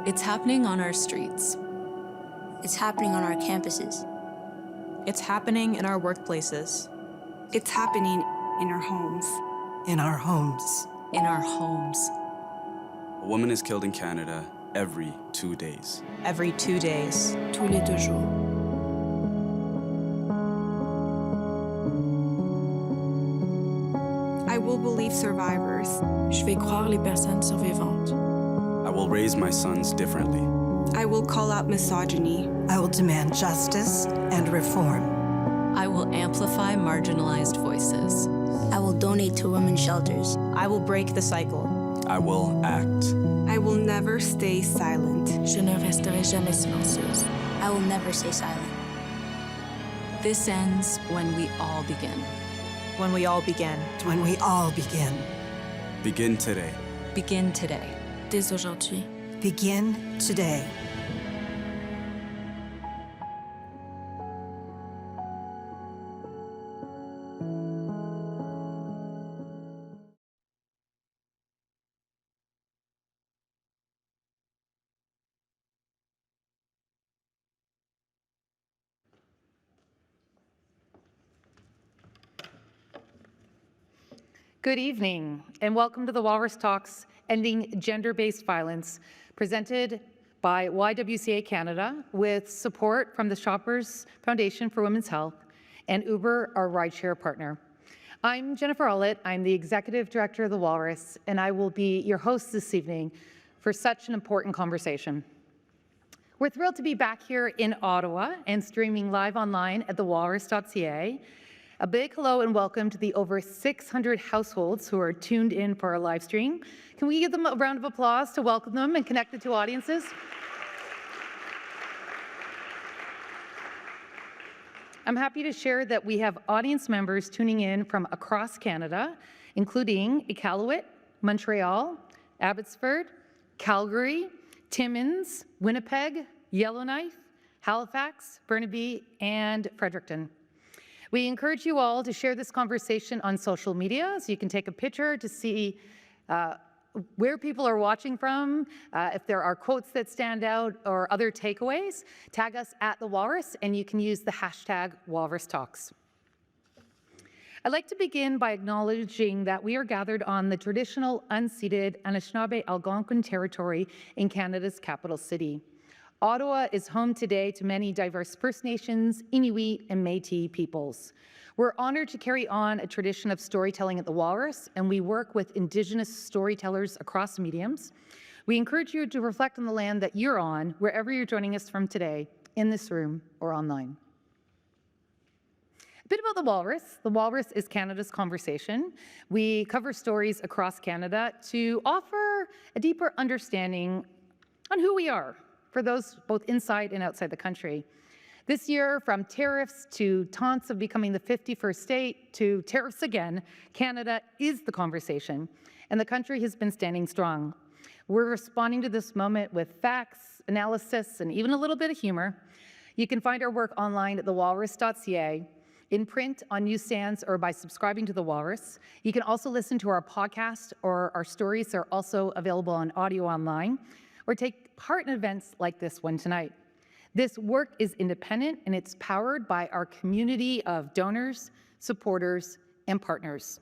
It's happening on our streets. It's happening on our campuses. It's happening in our workplaces. It's happening in our homes. In our homes. In our homes. A woman is killed in Canada every 2 days. Every 2 days. Tous les 2 jours. I will believe survivors. Je vais croire les personnes survivantes. I will raise my sons differently. I will call out misogyny. I will demand justice and reform. I will amplify marginalized voices. I will donate to women's shelters. I will break the cycle. I will act. I will never stay silent. Je ne resterai jamais silencieuse. I will never stay silent. This ends when we all begin. When we all begin. When we all begin. Begin today. Begin today. Dès aujourd'hui. Begin today. Good evening, and welcome to the Walrus Talks Ending Gender-Based Violence, presented by YWCA Canada with support from the Shoppers Foundation for Women's Health and Uber, our rideshare partner. I'm Jennifer Ollett. I'm the Executive Director of the Walrus, and I will be your host this evening for such an important conversation. We're thrilled to be back here in Ottawa and streaming live online at thewalrus.ca. A big hello and welcome to the over 600 households who are tuned in for our live stream. Can we give them a round of applause to welcome them and connect the two audiences? I'm happy to share that we have audience members tuning in from across Canada, including Iqaluit, Montreal, Abbotsford, Calgary, Timmins, Winnipeg, Yellowknife, Halifax, Burnaby, and Fredericton. We encourage you all to share this conversation on social media so you can take a picture to see where people are watching from, if there are quotes that stand out or other takeaways. Tag us at The Walrus, and you can use the hashtag #WalrusTalks. I'd like to begin by acknowledging that we are gathered on the traditional unceded Anishinaabe Algonquin territory in Canada's capital city. Ottawa is home today to many diverse First Nations, Inuit, and Métis peoples. We're honored to carry on a tradition of storytelling at the Walrus, and we work with Indigenous storytellers across mediums. We encourage you to reflect on the land that you're on, wherever you're joining us from today, in this room or online. A bit about the Walrus. The Walrus is Canada's conversation. We cover stories across Canada to offer a deeper understanding on who we are, for those both inside and outside the country. This year, from tariffs to taunts of becoming the 51st state to tariffs again, Canada is the conversation, and the country has been standing strong. We're responding to this moment with facts, analysis, and even a little bit of humor. You can find our work online at thewalrus.ca, in print, on newsstands, or by subscribing to The Walrus. You can also listen to our podcast, or our stories are also available on audio online, or take part in events like this one tonight. This work is independent, and it's powered by our community of donors, supporters, and partners.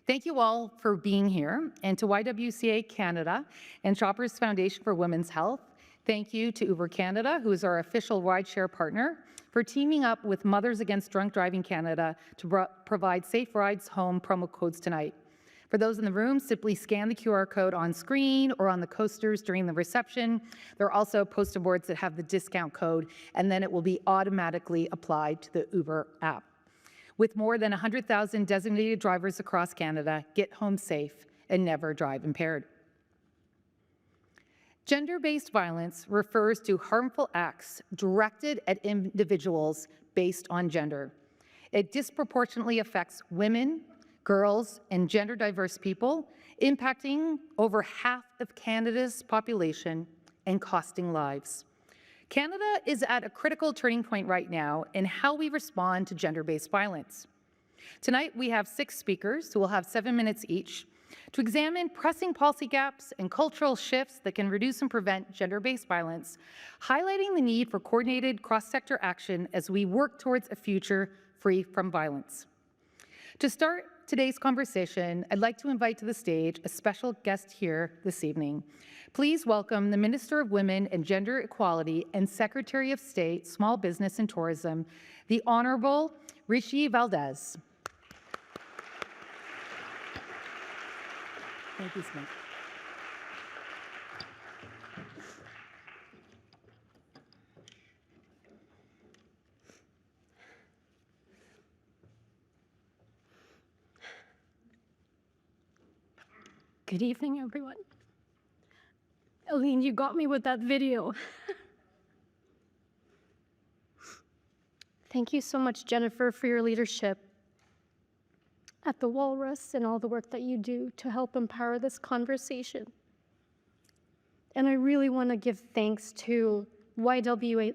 Thank you all for being here, and to YWCA Canada and Shoppers Foundation for Women's Health. Thank you to Uber Canada, who is our official rideshare partner, for teaming up with Mothers Against Drunk Driving Canada to provide safe rides home promo codes tonight. For those in the room, simply scan the QR code on screen or on the coasters during the reception. There are also poster boards that have the discount code, and then it will be automatically applied to the Uber app. With more than 100,000 designated drivers across Canada, get home safe and never drive impaired. Gender-based violence refers to harmful acts directed at individuals based on gender. It disproportionately affects women, girls, and gender-diverse people, impacting over half of Canada's population and costing lives. Canada is at a critical turning point right now in how we respond to gender-based violence. Tonight, we have 6 speakers who will have 7 minutes each. to examine pressing policy gaps and cultural shifts that can reduce and prevent gender-based violence, highlighting the need for coordinated cross-sector action as we work towards a future free from violence. To start today's conversation, I'd like to invite to the stage a special guest here this evening. Please welcome the Minister of Women and Gender Equality and Secretary of State, Small Business and Tourism, the Honourable Rechie Valdez. Thank you, Smith. Good evening, everyone. Aline, you got me with that video. Thank you so much, Jennifer, for your leadership at the Walrus and all the work that you do to help empower this conversation. And I really want to give thanks to YWCA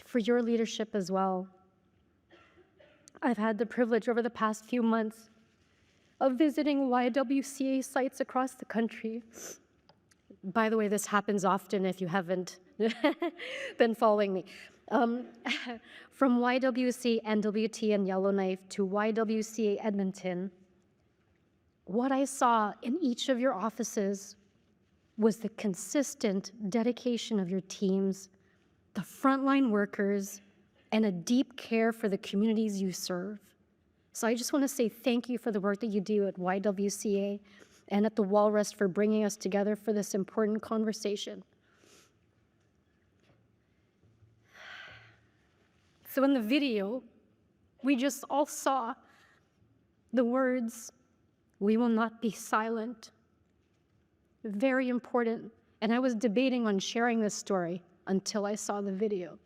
for your leadership as well. I've had the privilege over the past few months of visiting YWCA sites across the country. By the way, this happens often if you haven't been following me. From YWCA NWT and Yellowknife to YWCA Edmonton, what I saw in each of your offices was the consistent dedication of your teams, the frontline workers, and a deep care for the communities you serve. So I just want to say thank you for the work that you do at YWCA and at the Walrus for bringing us together for this important conversation. So in the video, we just all saw the words, "We will not be silent." Very important. And I was debating on sharing this story until I saw the video.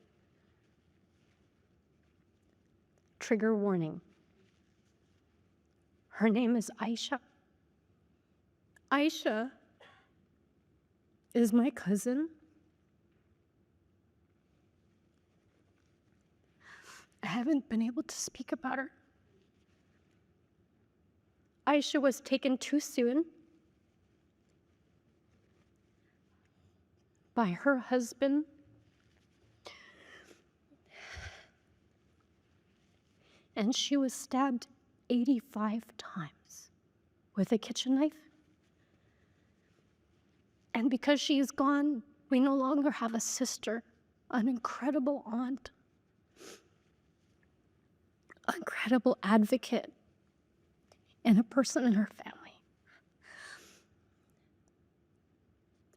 Trigger warning. Her name is Aisha. Aisha is my cousin. I haven't been able to speak about her. Aisha was taken too soon by her husband. And she was stabbed 85 times with a kitchen knife. And because she's gone, we no longer have a sister, an incredible aunt, an incredible advocate, and a person in her family.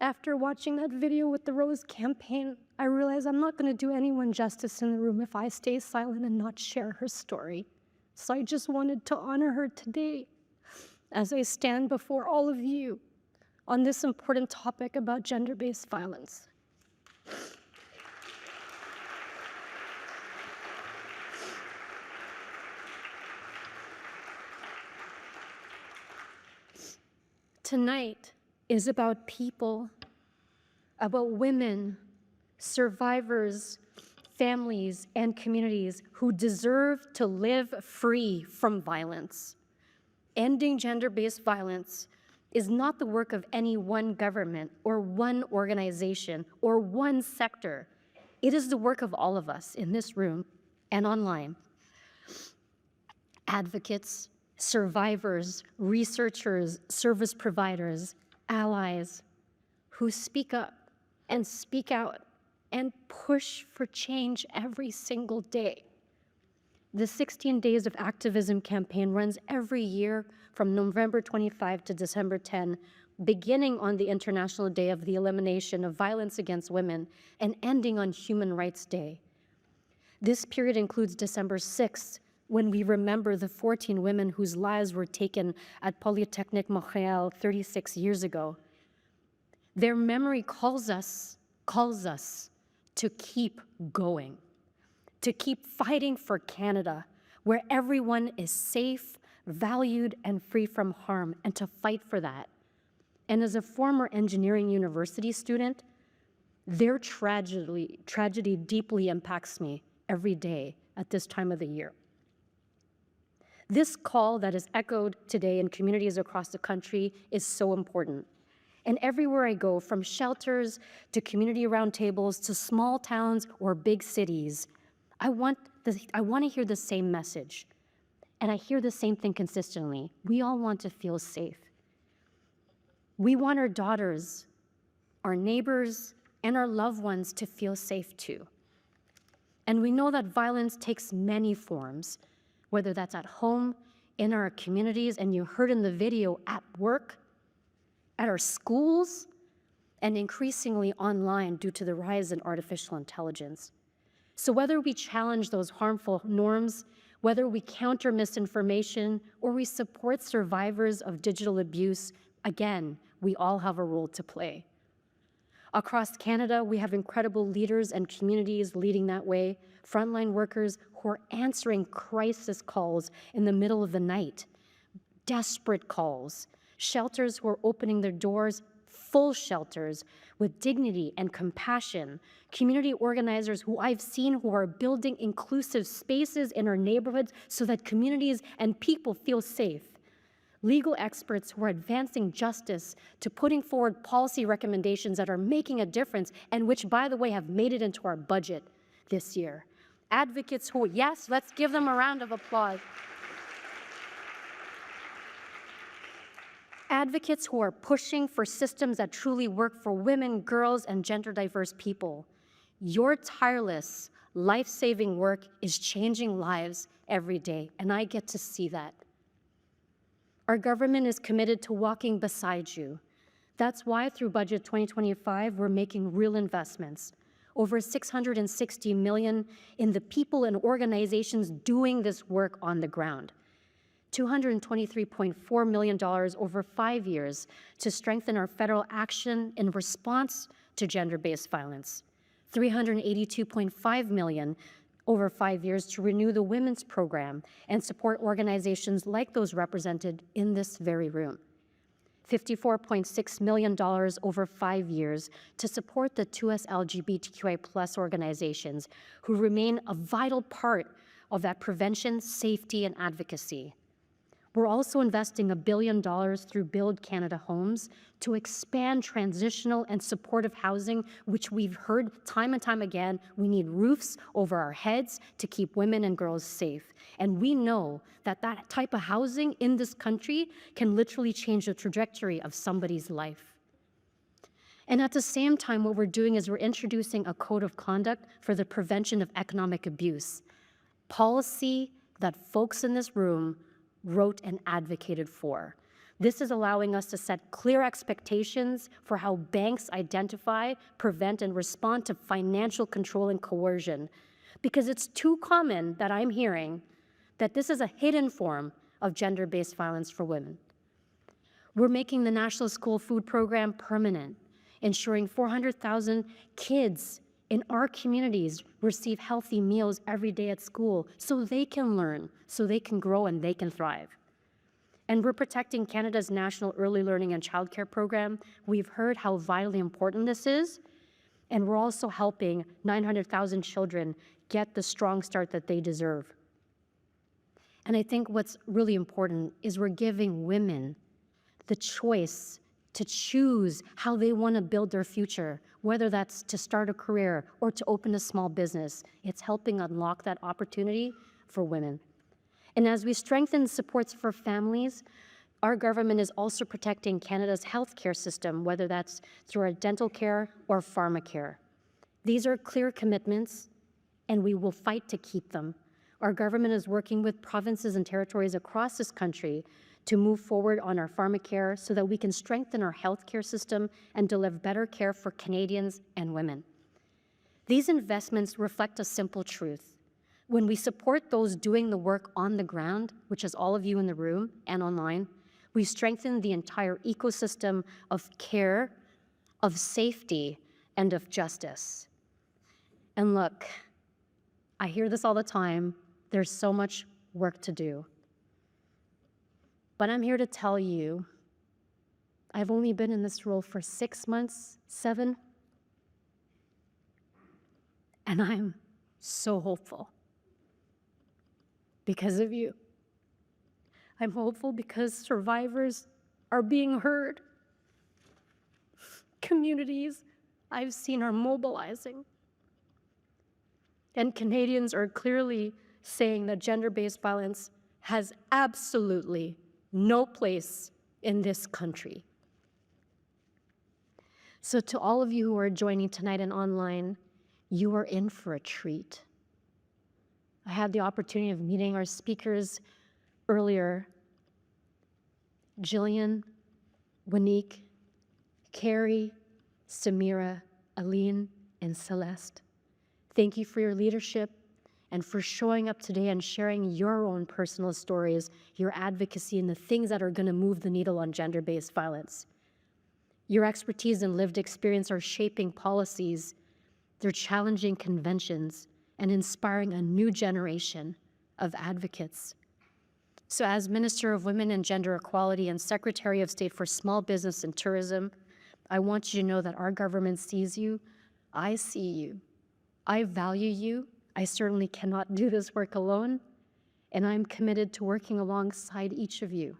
After watching that video with the Rose campaign, I realized I'm not going to do anyone justice in the room if I stay silent and not share her story. So I just wanted to honor her today as I stand before all of you on this important topic about gender-based violence. Tonight is about people, about women, survivors, families, and communities who deserve to live free from violence. Ending gender-based violence is not the work of any one government or one organization or one sector. It is the work of all of us in this room and online. Advocates, survivors, researchers, service providers, allies who speak up and speak out and push for change every single day. The 16 Days of Activism campaign runs every year from November 25 to December 10, beginning on the International Day of the Elimination of Violence Against Women and ending on Human Rights Day. This period includes December 6th, when we remember the 14 women whose lives were taken at Polytechnic Montreal 36 years ago. Their memory calls us to keep going, to keep fighting for Canada, where everyone is safe, valued, and free from harm, and to fight for that. And as a former engineering university student, their tragedy deeply impacts me every day at this time of the year. This call that is echoed today in communities across the country is so important. And everywhere I go, from shelters to community roundtables to small towns or big cities, I want to hear the same message. And I hear the same thing consistently. We all want to feel safe. We want our daughters, our neighbors, and our loved ones to feel safe too. And we know that violence takes many forms, whether that's at home, in our communities, and you heard in the video, at work, at our schools, and increasingly online due to the rise in artificial intelligence. So whether we challenge those harmful norms, whether we counter misinformation, or we support survivors of digital abuse, again, we all have a role to play. Across Canada, we have incredible leaders and communities leading that way, frontline workers who are answering crisis calls in the middle of the night, desperate calls, shelters who are opening their doors, full shelters with dignity and compassion, community organizers who I've seen who are building inclusive spaces in our neighborhoods so that communities and people feel safe, legal experts who are advancing justice to putting forward policy recommendations that are making a difference and which, by the way, have made it into our budget this year. Advocates who, yes, let's give them a round of applause. Advocates who are pushing for systems that truly work for women, girls, and gender diverse people. Your tireless, life-saving work is changing lives every day, and I get to see that. Our government is committed to walking beside you. That's why through Budget 2025, we're making real investments. Over $660 million in the people and organizations doing this work on the ground. $223.4 million over 5 years to strengthen our federal action in response to gender-based violence. $382.5 million over 5 years to renew the women's program and support organizations like those represented in this very room. $54.6 million over 5 years to support the 2S LGBTQI+ organizations who remain a vital part of that prevention, safety, and advocacy. We're also investing $1 billion through Build Canada Homes to expand transitional and supportive housing, which we've heard time and time again, we need roofs over our heads to keep women and girls safe. And we know that that type of housing in this country can literally change the trajectory of somebody's life. And at the same time, what we're doing is we're introducing a code of conduct for the prevention of economic abuse, policy that folks in this room wrote and advocated for. This is allowing us to set clear expectations for how banks identify, prevent, and respond to financial control and coercion, because it's too common that I'm hearing that this is a hidden form of gender-based violence for women. We're making the National School Food Program permanent, ensuring 400,000 kids in our communities receive healthy meals every day at school so they can learn, so they can grow and they can thrive. And we're protecting Canada's National Early Learning and Childcare Program. We've heard how vitally important this is, and we're also helping 900,000 children get the strong start that they deserve. And I think what's really important is we're giving women the choice to choose how they want to build their future, whether that's to start a career or to open a small business. It's helping unlock that opportunity for women. And as we strengthen supports for families, our government is also protecting Canada's healthcare system, whether that's through our dental care or pharmacare. These are clear commitments, and we will fight to keep them. Our government is working with provinces and territories across this country to move forward on our pharmacare so that we can strengthen our healthcare system and deliver better care for Canadians and women. These investments reflect a simple truth. When we support those doing the work on the ground, which is all of you in the room and online, we strengthen the entire ecosystem of care, of safety, and of justice. And look, I hear this all the time, there's so much work to do. But I'm here to tell you, I've only been in this role for 6 months, 7, and I'm so hopeful because of you. I'm hopeful because survivors are being heard. Communities I've seen are mobilizing. And Canadians are clearly saying that gender-based violence has absolutely no place in this country. So to all of you who are joining tonight and online, you are in for a treat. I had the opportunity of meeting our speakers earlier. Gillian, Waneek, Keri, Samira, Aline, and Celeste. Thank you for your leadership and for showing up today and sharing your own personal stories, your advocacy, and the things that are going to move the needle on gender-based violence. Your expertise and lived experience are shaping policies, they're challenging conventions, and inspiring a new generation of advocates. So as Minister of Women and Gender Equality and Secretary of State for Small Business and Tourism, I want you to know that our government sees you, I see you, I value you, I certainly cannot do this work alone, and I'm committed to working alongside each of you.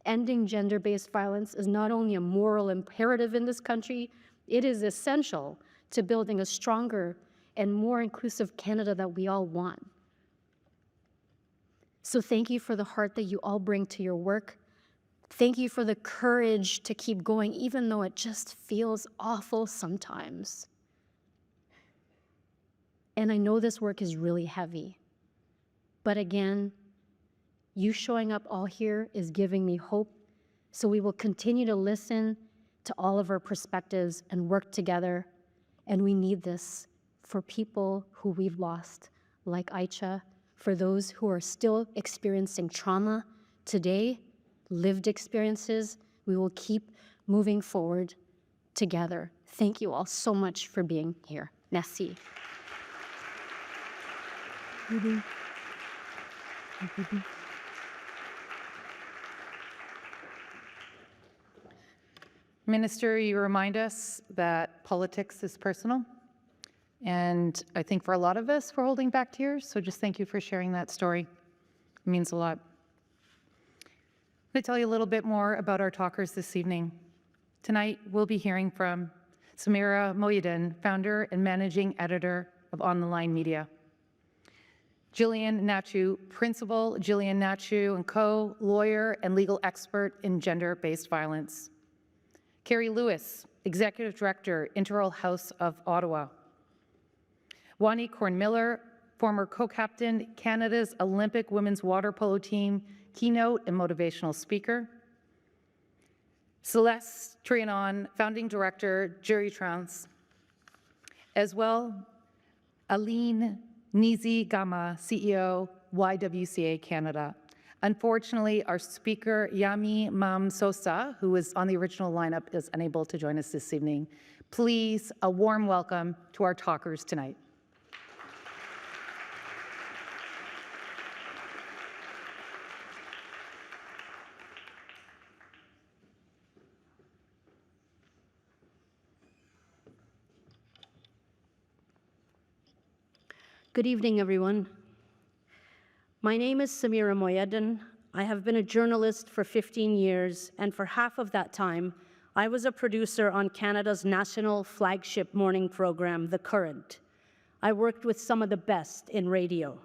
Ending gender-based violence is not only a moral imperative in this country, it is essential to building a stronger and more inclusive Canada that we all want. So thank you for the heart that you all bring to your work. Thank you for the courage to keep going, even though it just feels awful sometimes. And I know this work is really heavy. But again, you showing up all here is giving me hope. So we will continue to listen to all of our perspectives and work together. And we need this for people who we've lost, like Aicha, for those who are still experiencing trauma today, lived experiences. We will keep moving forward together. Thank you all so much for being here. Merci. Minister, you remind us that politics is personal. And I think for a lot of us, we're holding back tears. So just thank you for sharing that story. It means a lot. I'm going to tell you a little bit more about our talkers this evening. Tonight, we'll be hearing from Samira Mohyeddin, founder and managing editor of On the Line Media. Gillian Hnatiw, principal, Gillian Hnatiw & Co., lawyer and legal expert in gender-based violence. Keri Lewis, executive director, Integral House of Ottawa. Waneek Miller, former co-captain, Canada's Olympic women's water polo team, Keynote and motivational speaker. Celeste Trianon, founding director, Juritrans. As well, Aline Nizigama, CEO, YWCA Canada. Unfortunately, our speaker, Yami Mam Sosa, who was on the original lineup, is unable to join us this evening. Please, a warm welcome to our talkers tonight. Good evening, everyone. My name is Samira Mohyeddin. I have been a journalist for 15 years, and for half of that time, I was a producer on Canada's national flagship morning program, The Current. I worked with some of the best in radio.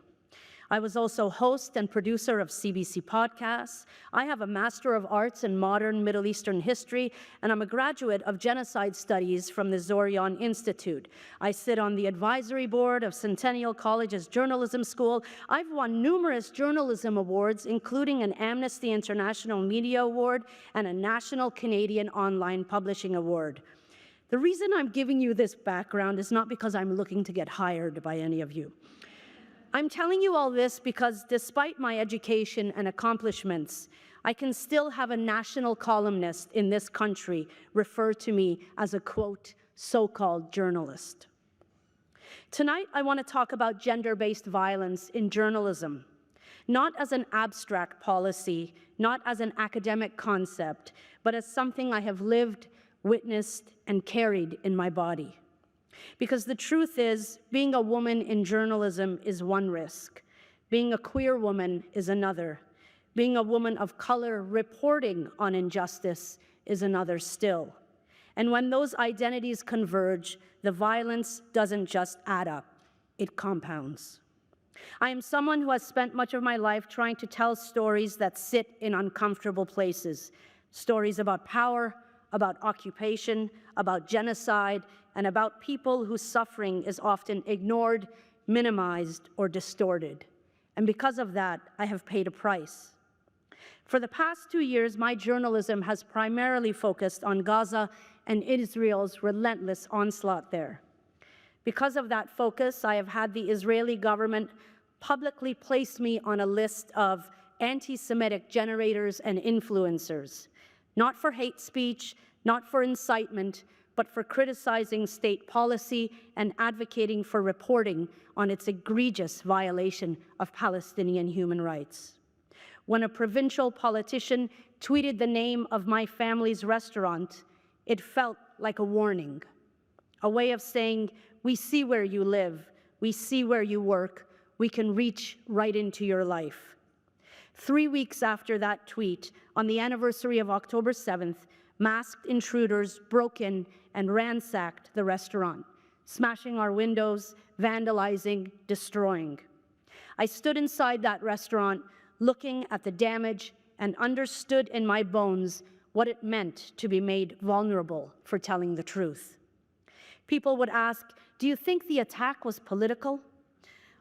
I was also host and producer of CBC podcasts. I have a Master of Arts in Modern Middle Eastern History, and I'm a graduate of Genocide Studies from the Zorion Institute. I sit on the advisory board of Centennial College's Journalism School. I've won numerous journalism awards, including an Amnesty International Media Award and a National Canadian Online Publishing Award. The reason I'm giving you this background is not because I'm looking to get hired by any of you. I'm telling you all this because despite my education and accomplishments, I can still have a national columnist in this country refer to me as a, quote, so-called journalist. Tonight, I want to talk about gender-based violence in journalism, not as an abstract policy, not as an academic concept, but as something I have lived, witnessed, and carried in my body. Because the truth is, being a woman in journalism is one risk. Being a queer woman is another. Being a woman of color reporting on injustice is another still. And when those identities converge, the violence doesn't just add up, it compounds. I am someone who has spent much of my life trying to tell stories that sit in uncomfortable places, stories about power, about occupation, about genocide, and about people whose suffering is often ignored, minimized, or distorted. And because of that, I have paid a price. For the past 2 years, my journalism has primarily focused on Gaza and Israel's relentless onslaught there. Because of that focus, I have had the Israeli government publicly place me on a list of anti-Semitic generators and influencers, not for hate speech, not for incitement, but for criticizing state policy and advocating for reporting on its egregious violation of Palestinian human rights. When a provincial politician tweeted the name of my family's restaurant, it felt like a warning, a way of saying, we see where you live, we see where you work, we can reach right into your life. 3 weeks after that tweet, on the anniversary of October 7th, masked intruders broke in and ransacked the restaurant, smashing our windows, vandalizing, destroying. I stood inside that restaurant, looking at the damage, and understood in my bones what it meant to be made vulnerable for telling the truth. People would ask, do you think the attack was political?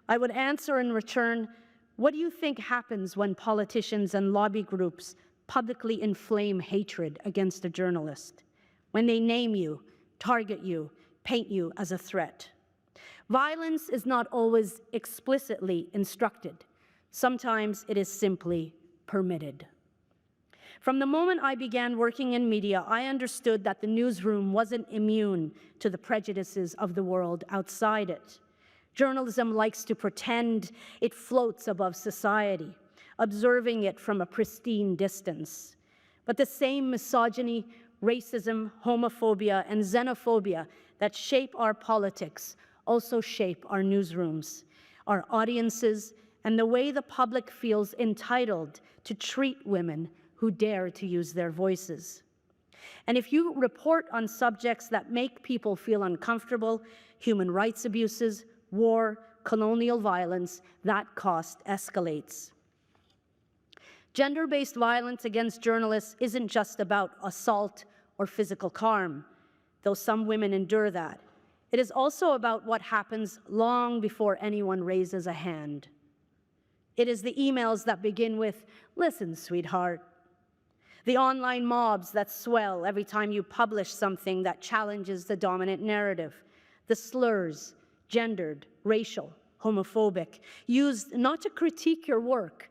I would answer in return, what do you think happens when politicians and lobby groups publicly inflame hatred against a journalist? When they name you, target you, paint you as a threat? Violence is not always explicitly instructed. Sometimes it is simply permitted. From the moment I began working in media, I understood that the newsroom wasn't immune to the prejudices of the world outside it. Journalism likes to pretend it floats above society, observing it from a pristine distance. But the same misogyny, racism, homophobia, and xenophobia that shape our politics also shape our newsrooms, our audiences, and the way the public feels entitled to treat women who dare to use their voices. And if you report on subjects that make people feel uncomfortable, human rights abuses, war, colonial violence, that cost escalates. Gender-based violence against journalists isn't just about assault or physical harm, though some women endure that. It is also about what happens long before anyone raises a hand. It is the emails that begin with, "Listen, sweetheart." The online mobs that swell every time you publish something that challenges the dominant narrative. The slurs, gendered, racial, homophobic, used not to critique your work,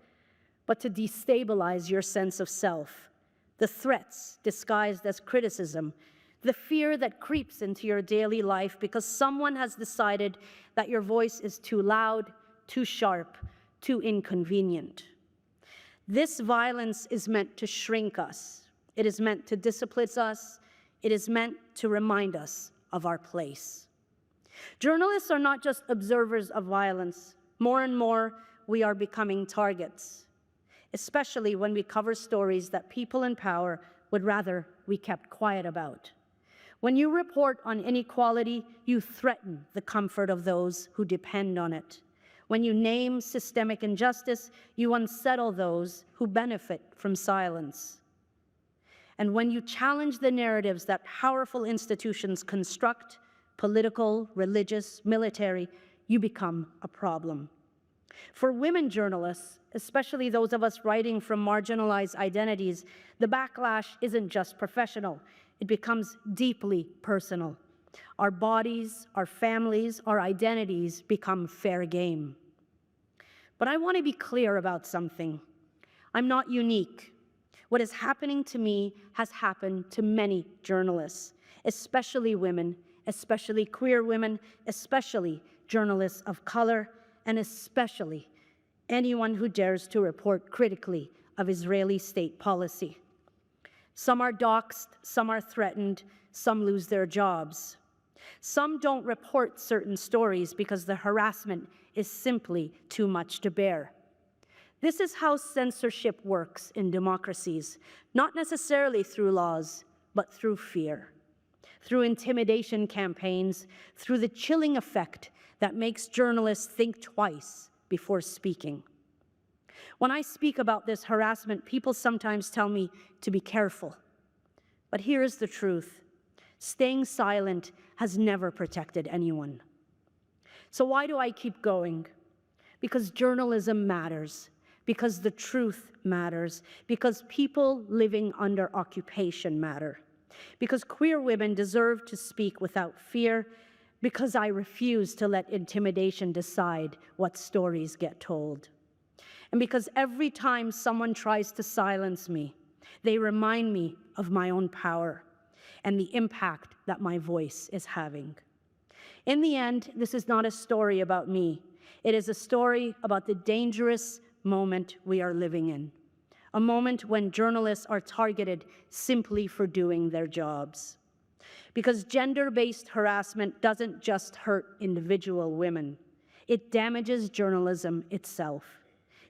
but to destabilize your sense of self. The threats disguised as criticism. The fear that creeps into your daily life because someone has decided that your voice is too loud, too sharp, too inconvenient. This violence is meant to shrink us. It is meant to discipline us. It is meant to remind us of our place. Journalists are not just observers of violence. More and more, we are becoming targets, especially when we cover stories that people in power would rather we kept quiet about. When you report on inequality, you threaten the comfort of those who depend on it. When you name systemic injustice, you unsettle those who benefit from silence. And when you challenge the narratives that powerful institutions construct, political, religious, military, you become a problem. For women journalists, especially those of us writing from marginalized identities, the backlash isn't just professional. It becomes deeply personal. Our bodies, our families, our identities become fair game. But I want to be clear about something. I'm not unique. What is happening to me has happened to many journalists, especially women, especially queer women, especially journalists of color, and especially anyone who dares to report critically of Israeli state policy. Some are doxxed, some are threatened, some lose their jobs. Some don't report certain stories because the harassment is simply too much to bear. This is how censorship works in democracies, not necessarily through laws, but through fear, through intimidation campaigns, through the chilling effect that makes journalists think twice before speaking. When I speak about this harassment, people sometimes tell me to be careful. But here is the truth. Staying silent has never protected anyone. So why do I keep going? Because journalism matters, because the truth matters, because people living under occupation matter, because queer women deserve to speak without fear, because I refuse to let intimidation decide what stories get told. And because every time someone tries to silence me, they remind me of my own power and the impact that my voice is having. In the end, this is not a story about me. It is a story about the dangerous moment we are living in, a moment when journalists are targeted simply for doing their jobs. Because gender-based harassment doesn't just hurt individual women, it damages journalism itself.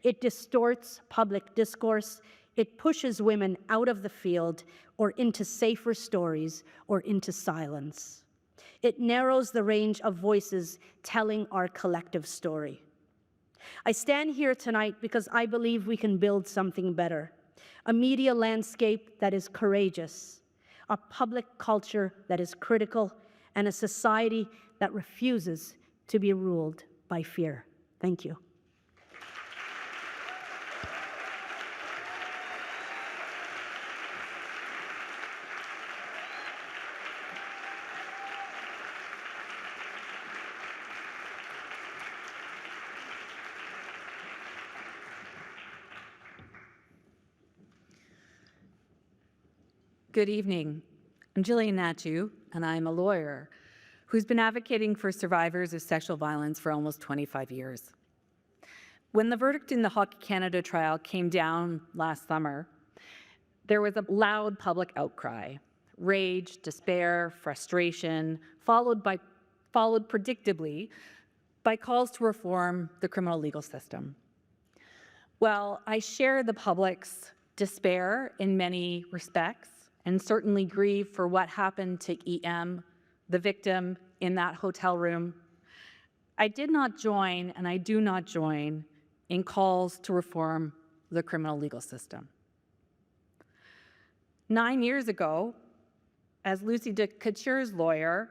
It distorts public discourse. It pushes women out of the field or into safer stories or into silence. It narrows the range of voices telling our collective story. I stand here tonight because I believe we can build something better, a media landscape that is courageous, a public culture that is critical, and a society that refuses to be ruled by fear. Thank you. Good evening. I'm Gillian Hnatiw, and I'm a lawyer who's been advocating for survivors of sexual violence for almost 25 years. When the verdict in the Hockey Canada trial came down last summer, there was a loud public outcry, rage, despair, frustration, followed predictably by calls to reform the criminal legal system. Well, I share the public's despair in many respects, and certainly grieve for what happened to EM, the victim in that hotel room. I did not join, and I do not join, in calls to reform the criminal legal system. 9 years ago, as Lucy de Couture's lawyer,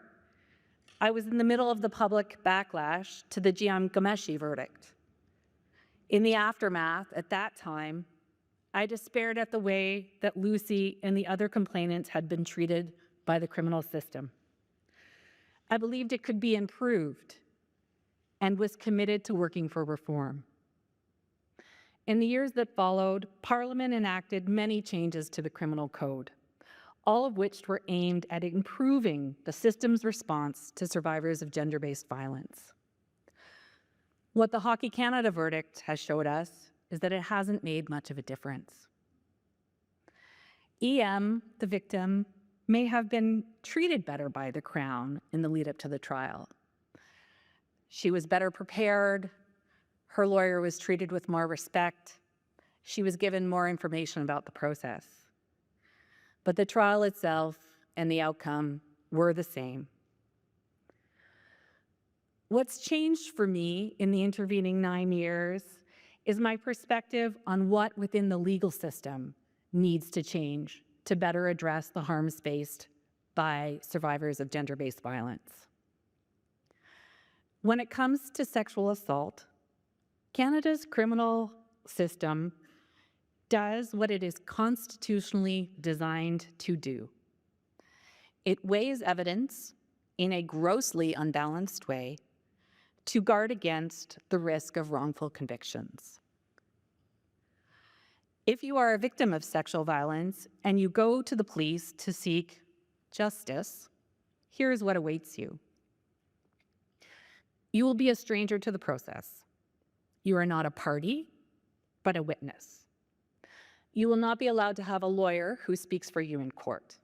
I was in the middle of the public backlash to the Nizigama verdict. In the aftermath, at that time, I despaired at the way that Lucy and the other complainants had been treated by the criminal system. I believed it could be improved and was committed to working for reform. In the years that followed, Parliament enacted many changes to the criminal code, all of which were aimed at improving the system's response to survivors of gender-based violence. What the Hockey Canada verdict has showed us is that it hasn't made much of a difference. EM, the victim, may have been treated better by the Crown in the lead up to the trial. She was better prepared, her lawyer was treated with more respect, she was given more information about the process. But the trial itself and the outcome were the same. What's changed for me in the intervening 9 years is my perspective on what within the legal system needs to change to better address the harms faced by survivors of gender-based violence. When it comes to sexual assault, Canada's criminal system does what it is constitutionally designed to do. It weighs evidence in a grossly unbalanced way to guard against the risk of wrongful convictions. If you are a victim of sexual violence and you go to the police to seek justice, here's what awaits you. You will be a stranger to the process. You are not a party, but a witness. You will not be allowed to have a lawyer who speaks for you in court.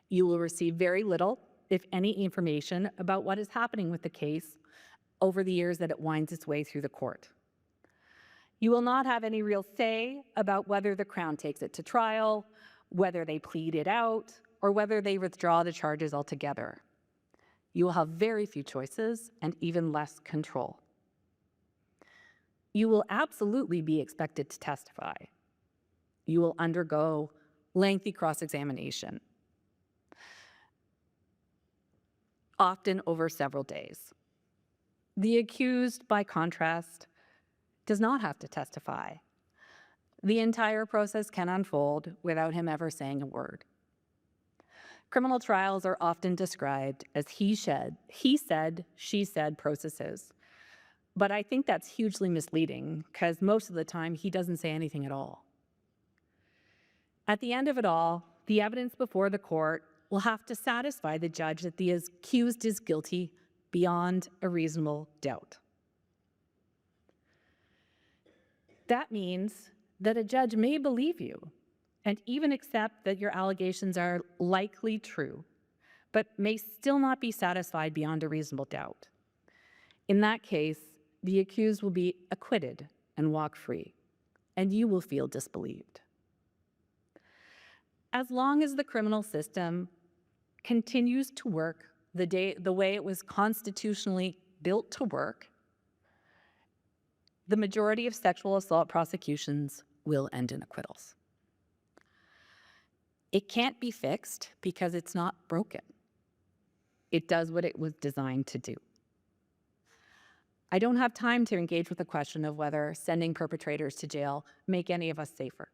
You will receive very little, if any, information about what is happening with the case over the years that it winds its way through the court. You will not have any real say about whether the Crown takes it to trial, whether they plead it out, or whether they withdraw the charges altogether. You will have very few choices and even less control. You will absolutely be expected to testify. You will undergo lengthy cross-examination, often over several days. The accused, by contrast, does not have to testify. The entire process can unfold without him ever saying a word. Criminal trials are often described as he said, she said processes. But I think that's hugely misleading because most of the time he doesn't say anything at all. At the end of it all, the evidence before the court will have to satisfy the judge that the accused is guilty beyond a reasonable doubt. That means that a judge may believe you and even accept that your allegations are likely true, but may still not be satisfied beyond a reasonable doubt. In that case, the accused will be acquitted and walk free, and you will feel disbelieved. As long as the criminal system continues to work the way it was constitutionally built to work, the majority of sexual assault prosecutions will end in acquittals. It can't be fixed because it's not broken. It does what it was designed to do. I don't have time to engage with the question of whether sending perpetrators to jail make any of us safer.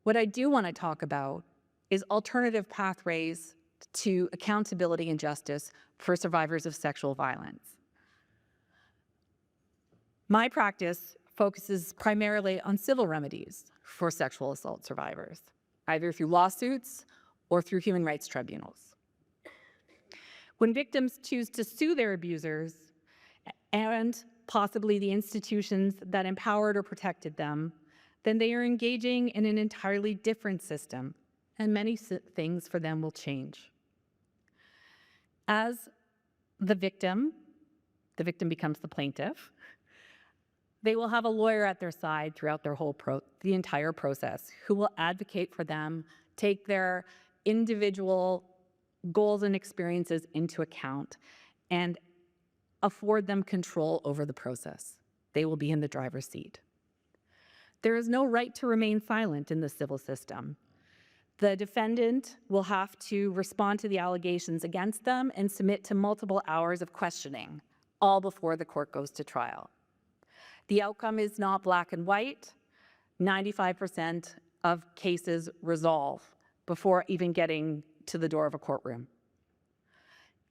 What I do want to talk about is alternative pathways to accountability and justice for survivors of sexual violence. My practice focuses primarily on civil remedies for sexual assault survivors, either through lawsuits or through human rights tribunals. When victims choose to sue their abusers and possibly the institutions that empowered or protected them, then they are engaging in an entirely different system, and many things for them will change. As the victim becomes the plaintiff, they will have a lawyer at their side throughout their the entire process who will advocate for them, take their individual goals and experiences into account, and afford them control over the process. They will be in the driver's seat. There is no right to remain silent in the civil system. The defendant will have to respond to the allegations against them and submit to multiple hours of questioning, all before the court goes to trial. The outcome is not black and white. 95% of cases resolve before even getting to the door of a courtroom.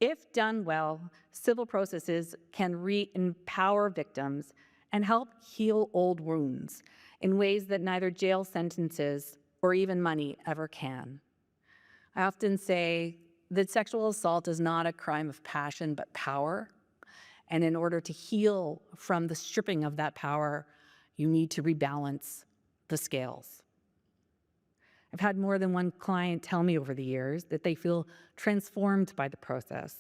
If done well, civil processes can re-empower victims and help heal old wounds in ways that neither jail sentences or even money ever can. I often say that sexual assault is not a crime of passion, but power. And in order to heal from the stripping of that power, you need to rebalance the scales. I've had more than one client tell me over the years that they feel transformed by the process,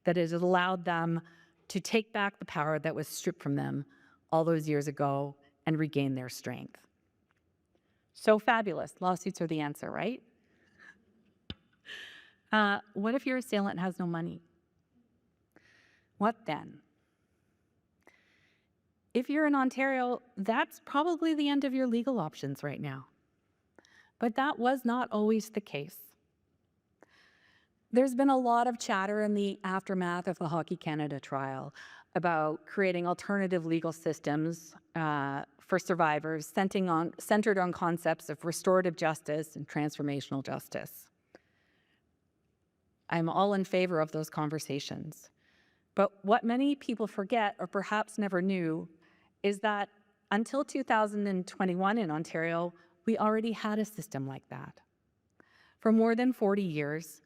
that it has allowed them to take back the power that was stripped from them all those years ago and regain their strength. So fabulous. Lawsuits are the answer, right? What if your assailant has no money? What then? If you're in Ontario, that's probably the end of your legal options right now. But that was not always the case. There's been a lot of chatter in the aftermath of the Hockey Canada trial about creating alternative legal systems for survivors centered on concepts of restorative justice and transformational justice. I'm all in favor of those conversations. But what many people forget, or perhaps never knew, is that until 2021 in Ontario, we already had a system like that. For more than 40 years,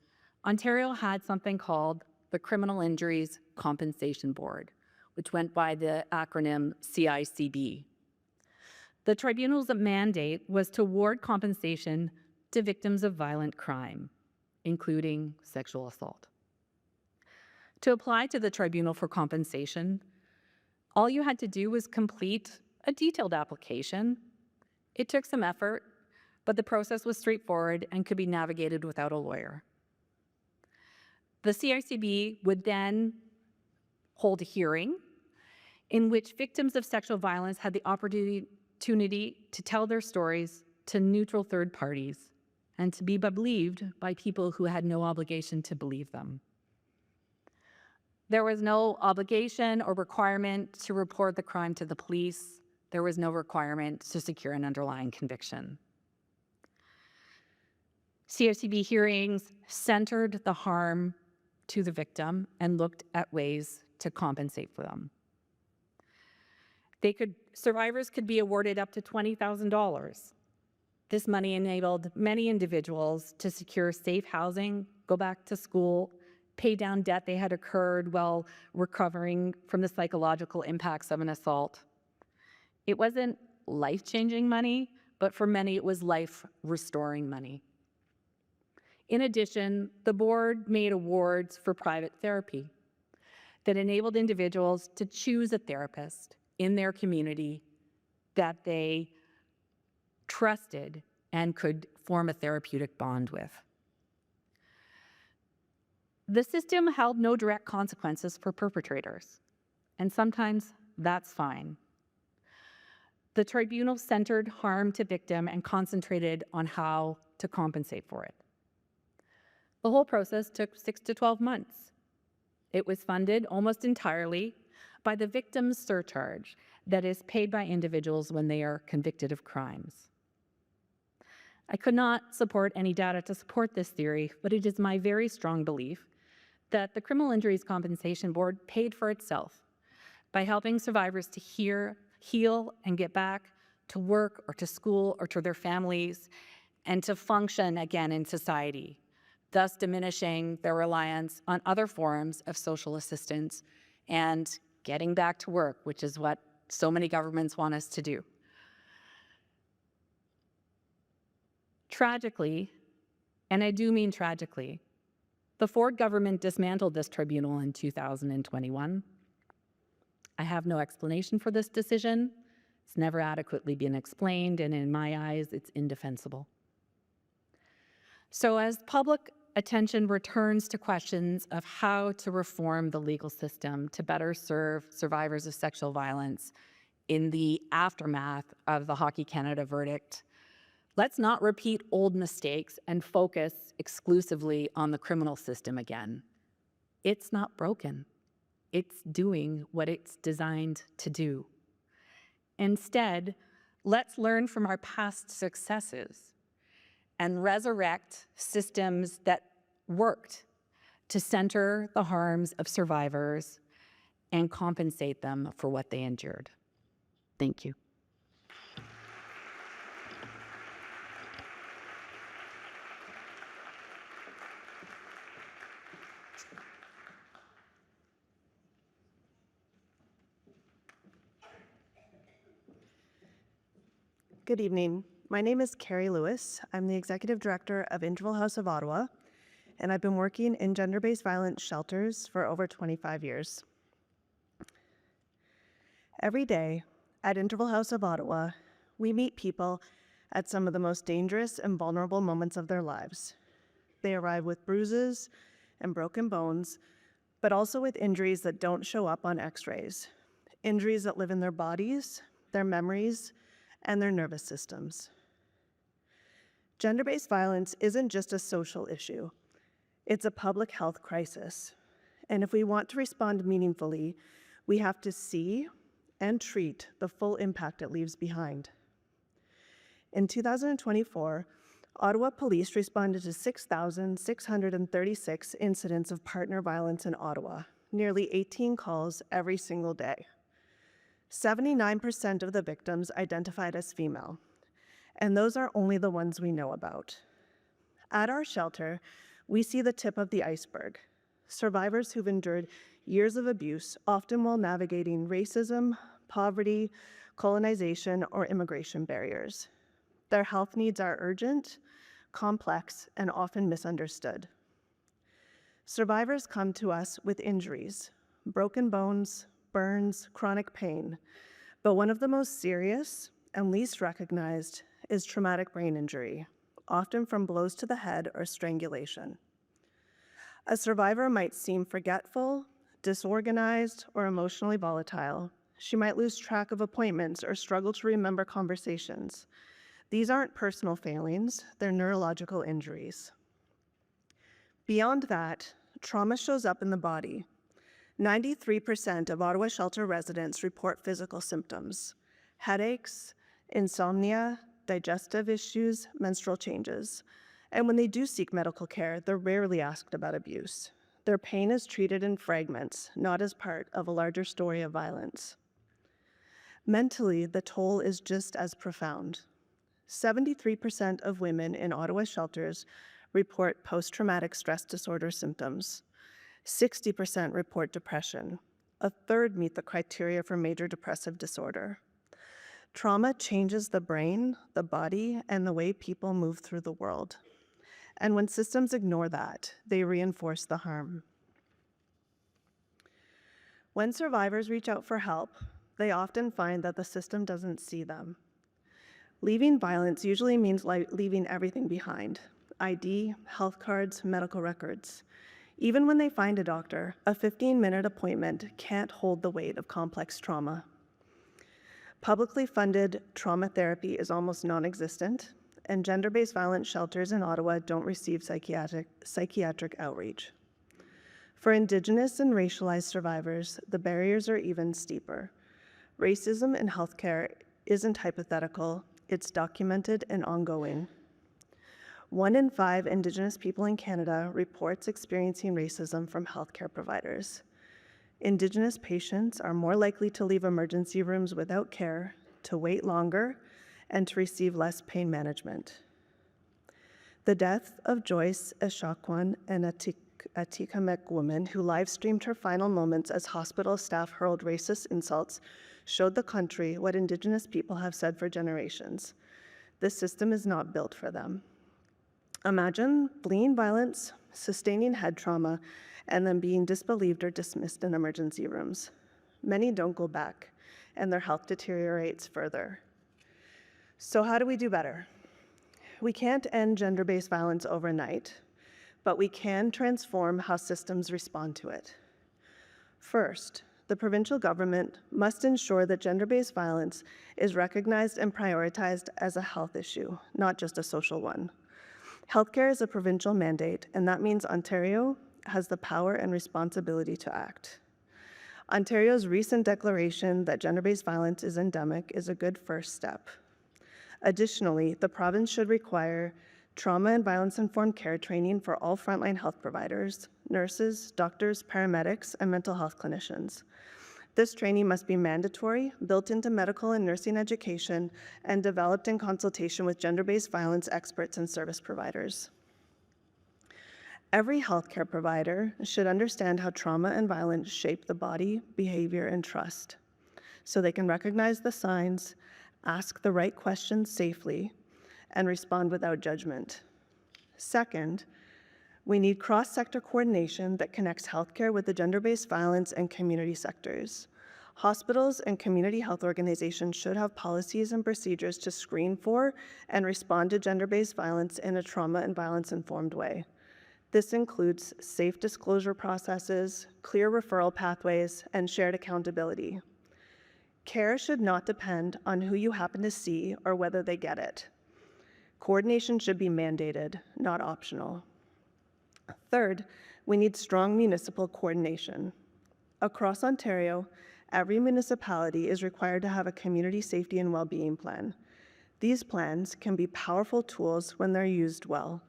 Ontario had something called the Criminal Injuries Compensation Board, which went by the acronym CICB. The tribunal's mandate was to award compensation to victims of violent crime, including sexual assault. To apply to the tribunal for compensation, all you had to do was complete a detailed application. It took some effort, but the process was straightforward and could be navigated without a lawyer. The CICB would then hold a hearing in which victims of sexual violence had the opportunity to tell their stories to neutral third parties and to be believed by people who had no obligation to believe them. There was no obligation or requirement to report the crime to the police. There was no requirement to secure an underlying conviction. CICB hearings centered the harm to the victim and looked at ways to compensate for them. Survivors could be awarded up to $20,000. This money enabled many individuals to secure safe housing, go back to school, pay down debt they had incurred while recovering from the psychological impacts of an assault. It wasn't life-changing money, but for many it was life-restoring money. In addition, the board made awards for private therapy that enabled individuals to choose a therapist in their community that they trusted and could form a therapeutic bond with. The system held no direct consequences for perpetrators, and sometimes that's fine. The tribunal centered harm to victim and concentrated on how to compensate for it. The whole process took 6 to 12 months. It was funded almost entirely by the victim's surcharge that is paid by individuals when they are convicted of crimes. I could not support any data to support this theory, but it is my very strong belief that the Criminal Injuries Compensation Board paid for itself by helping survivors to heal and get back to work or to school or to their families and to function again in society, thus diminishing their reliance on other forms of social assistance and getting back to work, which is what so many governments want us to do. Tragically, and I do mean tragically, the Ford government dismantled this tribunal in 2021. I have no explanation for this decision. It's never adequately been explained, and in my eyes, it's indefensible. So as public attention returns to questions of how to reform the legal system to better serve survivors of sexual violence in the aftermath of the Hockey Canada verdict, let's not repeat old mistakes and focus exclusively on the criminal system again. It's not broken. It's doing what it's designed to do. Instead, let's learn from our past successes and resurrect systems that worked to center the harms of survivors and compensate them for what they endured. Thank you. Good evening. My name is Keri Lewis. I'm the Executive Director of Interval House of Ottawa, and I've been working in gender-based violence shelters for over 25 years. Every day at Interval House of Ottawa, we meet people at some of the most dangerous and vulnerable moments of their lives. They arrive with bruises and broken bones, but also with injuries that don't show up on x-rays, injuries that live in their bodies, their memories, and their nervous systems. Gender-based violence isn't just a social issue. It's a public health crisis. And if we want to respond meaningfully, we have to see and treat the full impact it leaves behind. In 2024, Ottawa Police responded to 6,636 incidents of partner violence in Ottawa, nearly 18 calls every single day. 79% of the victims identified as female, and those are only the ones we know about. At our shelter, we see the tip of the iceberg, survivors who've endured years of abuse, often while navigating racism, poverty, colonization, or immigration barriers. Their health needs are urgent, complex, and often misunderstood. Survivors come to us with injuries, broken bones, burns, chronic pain, But one of the most serious and least recognized is traumatic brain injury, often from blows to the head or strangulation. A survivor might seem forgetful, disorganized, or emotionally volatile. She might lose track of appointments or struggle to remember conversations. These aren't personal failings, they're neurological injuries. Beyond that, trauma shows up in the body. 93% of Ottawa shelter residents report physical symptoms: headaches, insomnia, digestive issues, menstrual changes. And when they do seek medical care, they're rarely asked about abuse. Their pain is treated in fragments, not as part of a larger story of violence. Mentally, the toll is just as profound. 73% of women in Ottawa shelters report post-traumatic stress disorder symptoms. 60% report depression. A third meet the criteria for major depressive disorder. Trauma changes the brain, the body, and the way people move through the world. And when systems ignore that, they reinforce the harm. When survivors reach out for help, they often find that the system doesn't see them. Leaving violence usually means leaving everything behind: ID, health cards, medical records. Even when they find a doctor, a 15-minute appointment can't hold the weight of complex trauma. Publicly funded trauma therapy is almost non-existent, and gender-based violence shelters in Ottawa don't receive psychiatric outreach. For Indigenous and racialized survivors, the barriers are even steeper. Racism in healthcare isn't hypothetical, it's documented and ongoing. 1 in 5 Indigenous people in Canada reports experiencing racism from healthcare providers. Indigenous patients are more likely to leave emergency rooms without care, to wait longer, and to receive less pain management. The death of Joyce Eshakwan, an Atikamekw woman who live-streamed her final moments as hospital staff hurled racist insults, showed the country what Indigenous people have said for generations: this system is not built for them. Imagine fleeing violence, sustaining head trauma, and then being disbelieved or dismissed in emergency rooms. Many don't go back, and their health deteriorates further. So how do we do better? We can't end gender-based violence overnight, but we can transform how systems respond to it. First, the provincial government must ensure that gender-based violence is recognized and prioritized as a health issue, not just a social one. Healthcare is a provincial mandate, and that means Ontario has the power and responsibility to act. Ontario's recent declaration that gender-based violence is endemic is a good first step. Additionally, the province should require trauma and violence-informed care training for all frontline health providers, nurses, doctors, paramedics, and mental health clinicians. This training must be mandatory, built into medical and nursing education, and developed in consultation with gender-based violence experts and service providers. Every healthcare provider should understand how trauma and violence shape the body, behavior, and trust, so they can recognize the signs, ask the right questions safely, and respond without judgment. Second, we need cross-sector coordination that connects healthcare with the gender-based violence and community sectors. Hospitals and community health organizations should have policies and procedures to screen for and respond to gender-based violence in a trauma and violence-informed way. This includes safe disclosure processes, clear referral pathways, and shared accountability. Care should not depend on who you happen to see or whether they get it. Coordination should be mandated, not optional. Third, we need strong municipal coordination. Across Ontario, every municipality is required to have a community safety and well-being plan. These plans can be powerful tools when they're used well.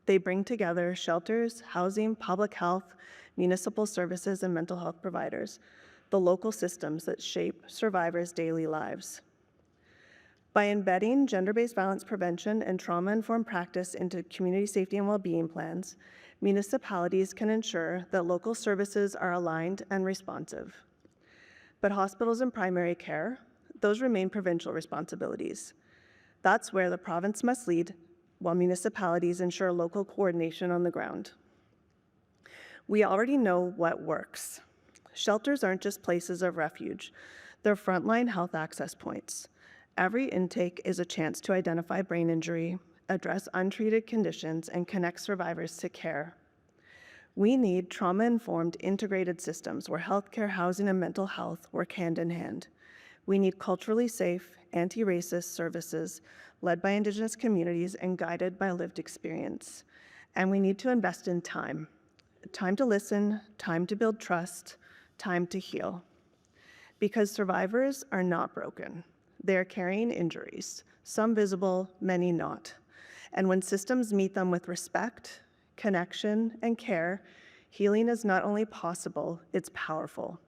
They bring together shelters, housing, public health, municipal services, and mental health providers, the local systems that shape survivors' daily lives. By embedding gender-based violence prevention and trauma-informed practice into community safety and well-being plans, municipalities can ensure that local services are aligned and responsive. But hospitals and primary care, those remain provincial responsibilities. That's where the province must lead, while municipalities ensure local coordination on the ground. We already know what works. Shelters aren't just places of refuge. They're frontline health access points. Every intake is a chance to identify brain injury, address untreated conditions, and connect survivors to care. We need trauma-informed integrated systems where healthcare, housing, and mental health work hand in hand. We need culturally safe, anti-racist services led by Indigenous communities and guided by lived experience. And we need to invest in time. Time to listen, time to build trust, time to heal. Because survivors are not broken. They are carrying injuries, some visible, many not. And when systems meet them with respect, connection, and care, healing is not only possible, it's powerful.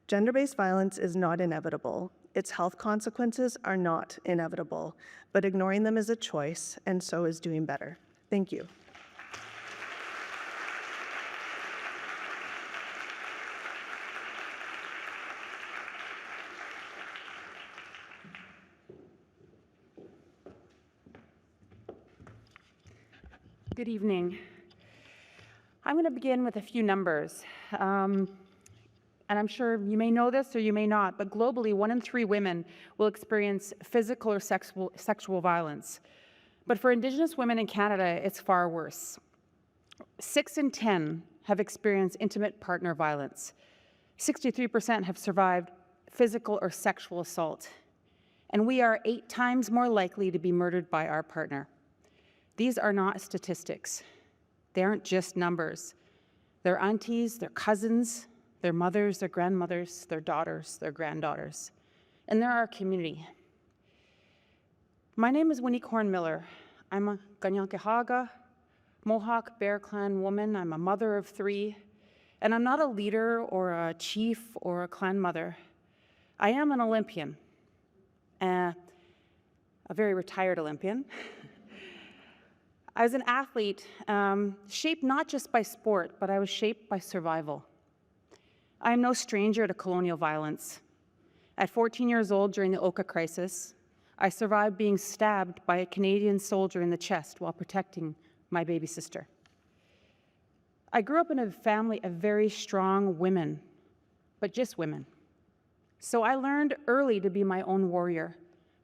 Gender-based violence is not inevitable. Its health consequences are not inevitable, but ignoring them is a choice, and so is doing better. Thank you. Good evening. I'm going to begin with a few numbers. And I'm sure you may know this or you may not, but globally, 1 in 3 women will experience physical or sexual violence. But for Indigenous women in Canada, it's far worse. 6 in 10 have experienced intimate partner violence. 63% have survived physical or sexual assault. And we are 8 times more likely to be murdered by our partner. These are not statistics. They aren't just numbers. They're aunties, they're cousins, their mothers, their grandmothers, their daughters, their granddaughters. And they're our community. My name is Waneek Miller. I'm a Ganyankehaga, Mohawk Bear Clan woman. I'm a mother of 3. And I'm not a leader or a chief or a clan mother. I am an Olympian, a very retired Olympian. I was an athlete, shaped not just by sport, but I was shaped by survival. I am no stranger to colonial violence. At 14 years old during the Oka crisis, I survived being stabbed by a Canadian soldier in the chest while protecting my baby sister. I grew up in a family of very strong women, but just women. So I learned early to be my own warrior,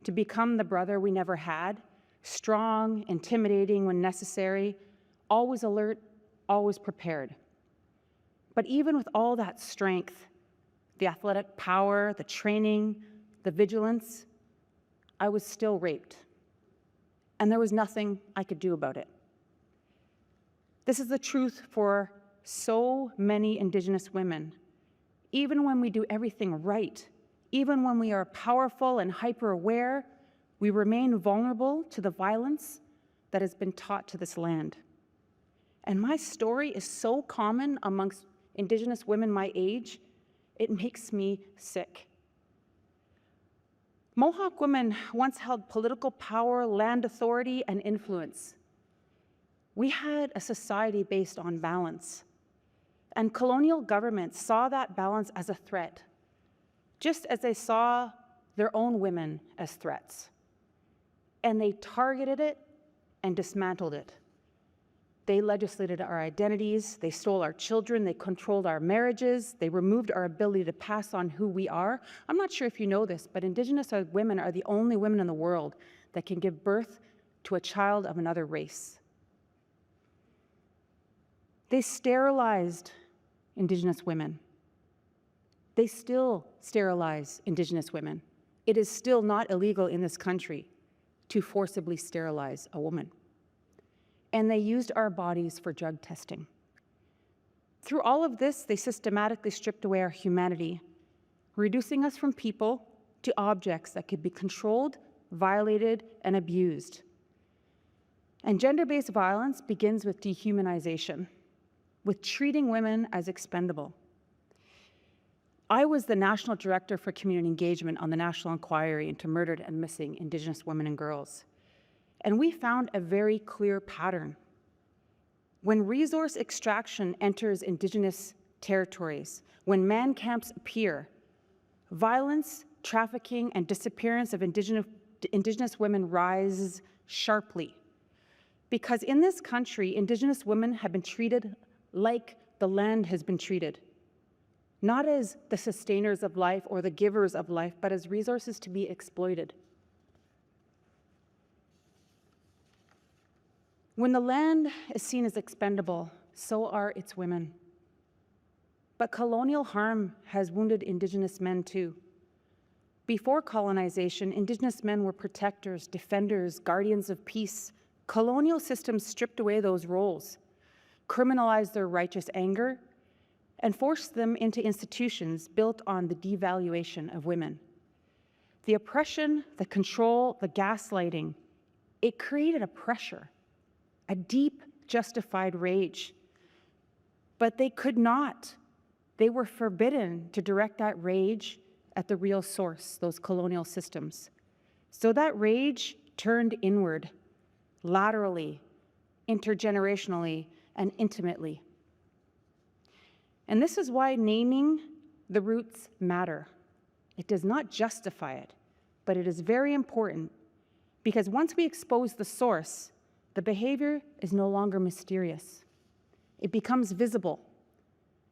to become the brother we never had, strong, intimidating when necessary, always alert, always prepared. But even with all that strength, the athletic power, the training, the vigilance, I was still raped. And there was nothing I could do about it. This is the truth for so many Indigenous women. Even when we do everything right, even when we are powerful and hyper-aware, we remain vulnerable to the violence that has been taught to this land. And my story is so common amongst Indigenous women my age, it makes me sick. Mohawk women once held political power, land authority, and influence. We had a society based on balance, and colonial governments saw that balance as a threat, just as they saw their own women as threats. And they targeted it and dismantled it. They legislated our identities, they stole our children, they controlled our marriages, they removed our ability to pass on who we are. I'm not sure if you know this, but Indigenous women are the only women in the world that can give birth to a child of another race. They sterilized Indigenous women. They still sterilize Indigenous women. It is still not illegal in this country to forcibly sterilize a woman. And they used our bodies for drug testing. Through all of this, they systematically stripped away our humanity, reducing us from people to objects that could be controlled, violated, and abused. And gender-based violence begins with dehumanization, with treating women as expendable. I was the National Director for Community Engagement on the National Inquiry into Murdered and Missing Indigenous Women and Girls. And we found a very clear pattern. When resource extraction enters Indigenous territories, when man camps appear, violence, trafficking, and disappearance of Indigenous women rises sharply. Because in this country, Indigenous women have been treated like the land has been treated. not as the sustainers of life or the givers of life, but as resources to be exploited. When the land is seen as expendable, so are its women. But colonial harm has wounded Indigenous men too. Before colonization, Indigenous men were protectors, defenders, guardians of peace. Colonial systems stripped away those roles, criminalized their righteous anger, and forced them into institutions built on the devaluation of women. The oppression, the control, the gaslighting, it created a pressure, a deep, justified rage. But they could not. They were forbidden to direct that rage at the real source, those colonial systems. So that rage turned inward, laterally, intergenerationally, and intimately. And this is why naming the roots matter. It does not justify it, but it is very important, because once we expose the source, the behavior is no longer mysterious. It becomes visible.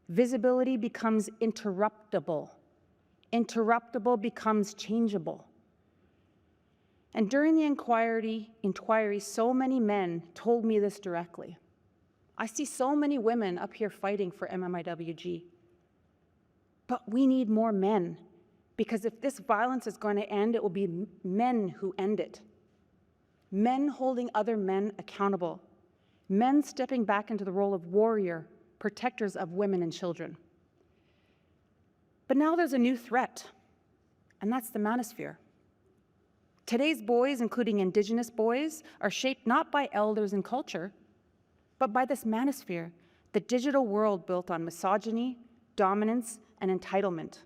Visibility becomes interruptible. Interruptible becomes changeable. And during the inquiry, so many men told me this directly. I see so many women up here fighting for MMIWG. But we need more men, because if this violence is going to end, it will be men who end it. Men holding other men accountable. Men stepping back into the role of warrior, protectors of women and children. But now there's a new threat, and that's the manosphere. Today's boys, including Indigenous boys, are shaped not by elders and culture, but by this manosphere, the digital world built on misogyny, dominance, and entitlement.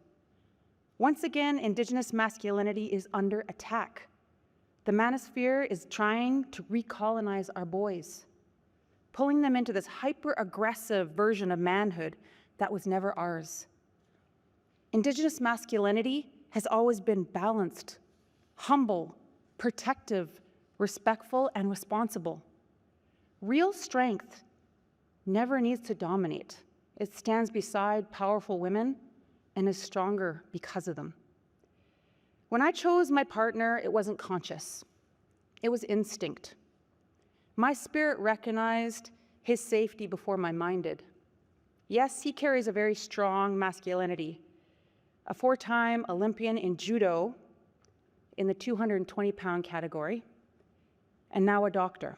Once again, Indigenous masculinity is under attack. The manosphere is trying to recolonize our boys, pulling them into this hyper-aggressive version of manhood that was never ours. Indigenous masculinity has always been balanced, humble, protective, respectful, and responsible. Real strength never needs to dominate. It stands beside powerful women and is stronger because of them. When I chose my partner, it wasn't conscious. It was instinct. My spirit recognized his safety before my mind did. Yes, he carries a very strong masculinity, a 4-time Olympian in judo in the 220-pound category, and now a doctor.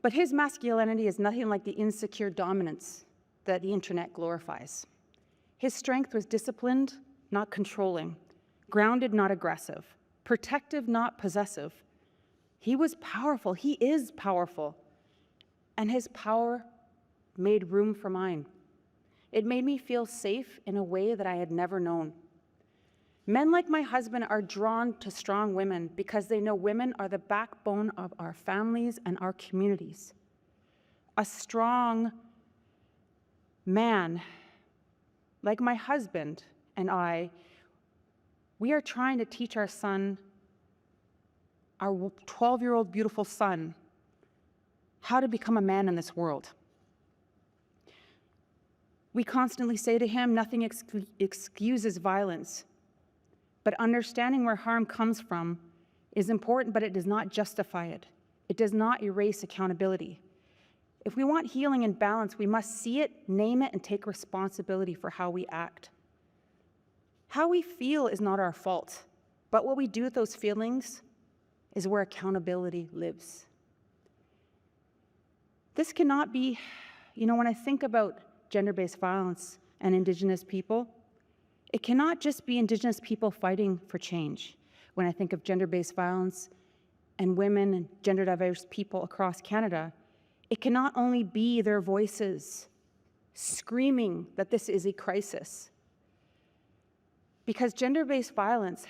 But his masculinity is nothing like the insecure dominance that the internet glorifies. His strength was disciplined, not controlling, grounded, not aggressive, protective, not possessive. He was powerful, he is powerful, and his power made room for mine. It made me feel safe in a way that I had never known. Men like my husband are drawn to strong women because they know women are the backbone of our families and our communities. A strong man, like my husband and I, we are trying to teach our son, our 12-year-old beautiful son, how to become a man in this world. We constantly say to him, nothing excuses violence. But understanding where harm comes from is important, but it does not justify it. It does not erase accountability. If we want healing and balance, we must see it, name it, and take responsibility for how we act. How we feel is not our fault, but what we do with those feelings is where accountability lives. This cannot be, when I think about gender-based violence and Indigenous people, it cannot just be Indigenous people fighting for change. When I think of gender-based violence and women and gender-diverse people across Canada, it cannot only be their voices screaming that this is a crisis. Because gender-based violence,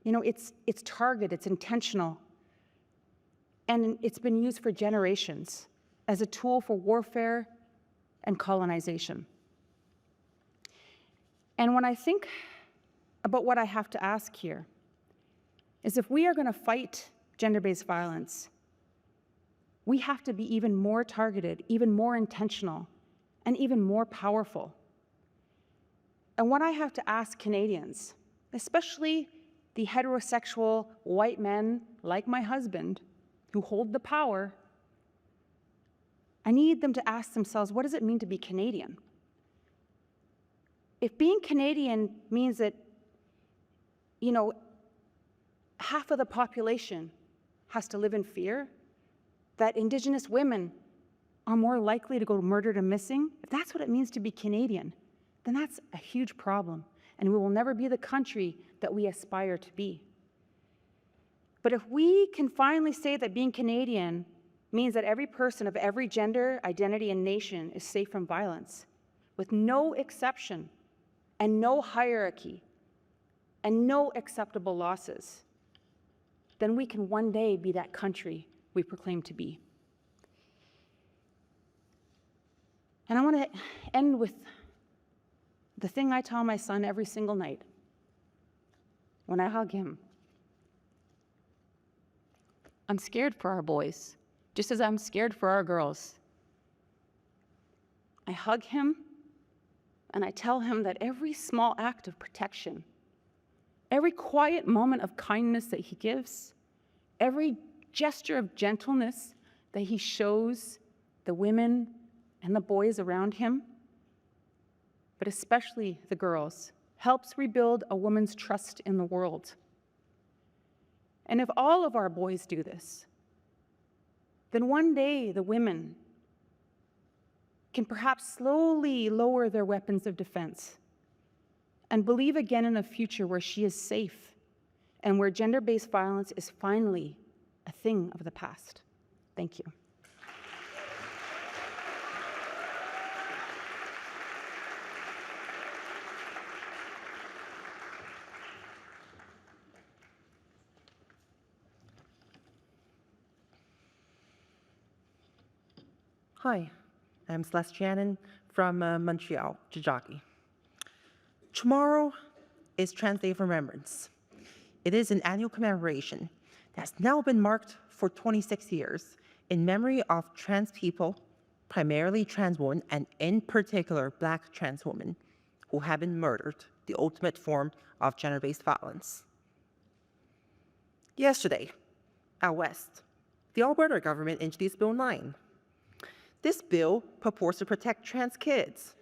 it's targeted, it's intentional, and it's been used for generations as a tool for warfare and colonization. And when I think about what I have to ask here, is if we are going to fight gender-based violence, we have to be even more targeted, even more intentional, and even more powerful. And when I have to ask Canadians, especially the heterosexual white men like my husband who hold the power, I need them to ask themselves, what does it mean to be Canadian? If being Canadian means that, half of the population has to live in fear, that Indigenous women are more likely to go murdered and missing, if that's what it means to be Canadian, then that's a huge problem, and we will never be the country that we aspire to be. But if we can finally say that being Canadian means that every person of every gender, identity, and nation is safe from violence, with no exception, and no hierarchy, and no acceptable losses, then we can one day be that country we proclaim to be. And I want to end with the thing I tell my son every single night when I hug him. I'm scared for our boys, just as I'm scared for our girls. I hug him and I tell him that every small act of protection, every quiet moment of kindness that he gives, every gesture of gentleness that he shows the women and the boys around him, but especially the girls, helps rebuild a woman's trust in the world. And if all of our boys do this, then one day the women can perhaps slowly lower their weapons of defense and believe again in a future where she is safe and where gender-based violence is finally a thing of the past. Thank you. Hi, I'm Celeste Trianon from Montreal, Jajaki. Tomorrow is Trans Day of Remembrance. It is an annual commemoration that's now been marked for 26 years in memory of trans people, primarily trans women, and in particular Black trans women who have been murdered, the ultimate form of gender-based violence. Yesterday, out west, the Alberta government introduced Bill 9. This bill purports to protect trans kids.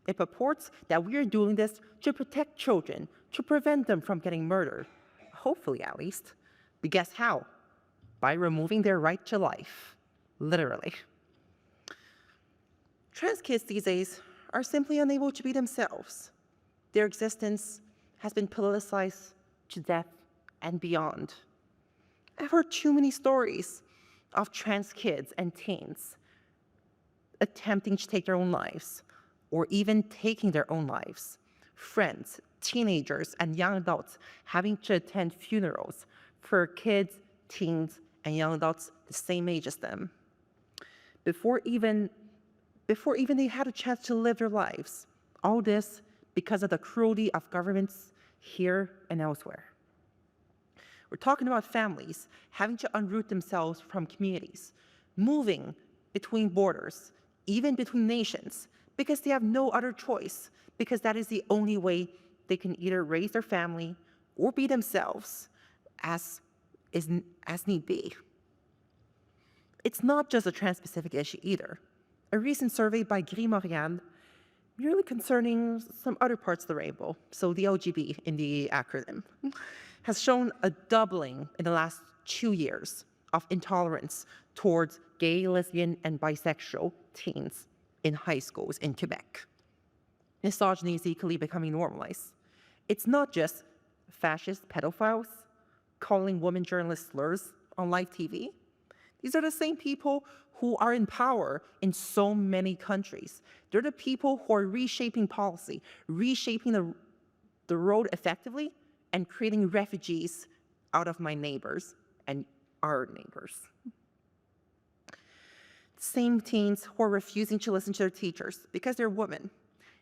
It purports that we are doing this to protect children, to prevent them from getting murdered, hopefully at least. But guess how? By removing their right to life, literally. Trans kids these days are simply unable to be themselves. Their existence has been politicized to death and beyond. I've heard too many stories of trans kids and teens attempting to take their own lives, or even taking their own lives. Friends, teenagers, and young adults having to attend funerals for kids, teens, and young adults the same age as them. Before even they had a chance to live their lives. All this because of the cruelty of governments here and elsewhere. We're talking about families having to unroot themselves from communities, moving between borders, even between nations, because they have no other choice, because that is the only way they can either raise their family or be themselves as need be. It's not just a trans-specific issue either. A recent survey by Gris Montréal, merely concerning some other parts of the rainbow, so the LGB in the acronym, has shown a doubling in the last 2 years of intolerance towards gay, lesbian, and bisexual teens in high schools in Quebec. Misogyny is equally becoming normalized. It's not just fascist pedophiles calling women journalists slurs on live TV. These are the same people who are in power in so many countries. They're the people who are reshaping policy, reshaping the road effectively, and creating refugees out of my neighbors and our neighbors. Same teens who are refusing to listen to their teachers because they're women.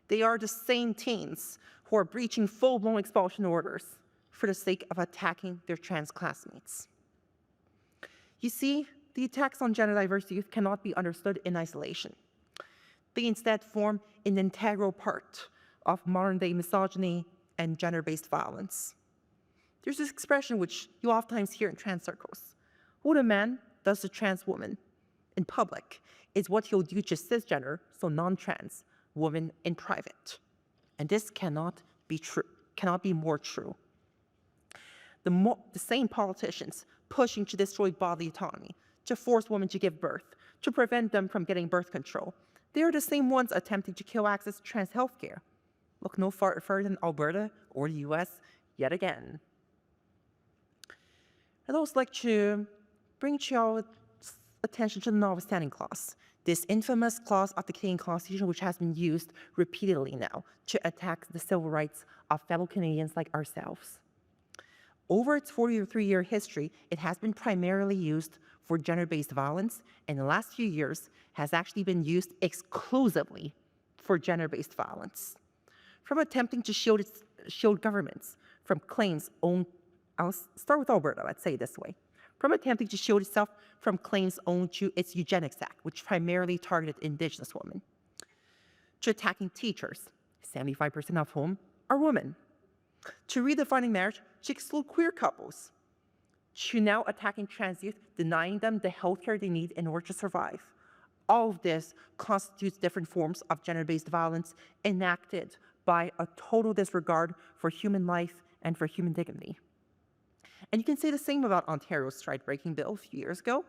They are the same teens who are breaching full-blown expulsion orders for the sake of attacking their trans classmates. You see, the attacks on gender diverse youth cannot be understood in isolation. They instead form an integral part of modern-day misogyny and gender-based violence. There's this expression which you oftentimes hear in trans circles. What a man does to trans woman in public is what he'll do to cisgender, so non-trans, women in private. And this cannot be true, cannot be more true. The same politicians pushing to destroy bodily autonomy, to force women to give birth, to prevent them from getting birth control, they are the same ones attempting to kill access to trans healthcare. Look no further than Alberta or the US yet again. I'd also like to bring to your attention to the notwithstanding clause, this infamous clause of the Canadian Constitution which has been used repeatedly now to attack the civil rights of fellow Canadians like ourselves. Over its 43-year history, it has been primarily used for gender-based violence, and in the last few years has actually been used exclusively for gender-based violence. From attempting to shield governments from claims owned, I'll start with Alberta, let's say it this way, from attempting to shield itself from claims owned to its Eugenics Act, which primarily targeted Indigenous women, to attacking teachers, 75% of whom are women, to redefining marriage to exclude queer couples, to now attacking trans youth, denying them the healthcare they need in order to survive. All of this constitutes different forms of gender-based violence enacted by a total disregard for human life and for human dignity. And you can say the same about Ontario's strike-breaking bill a few years ago,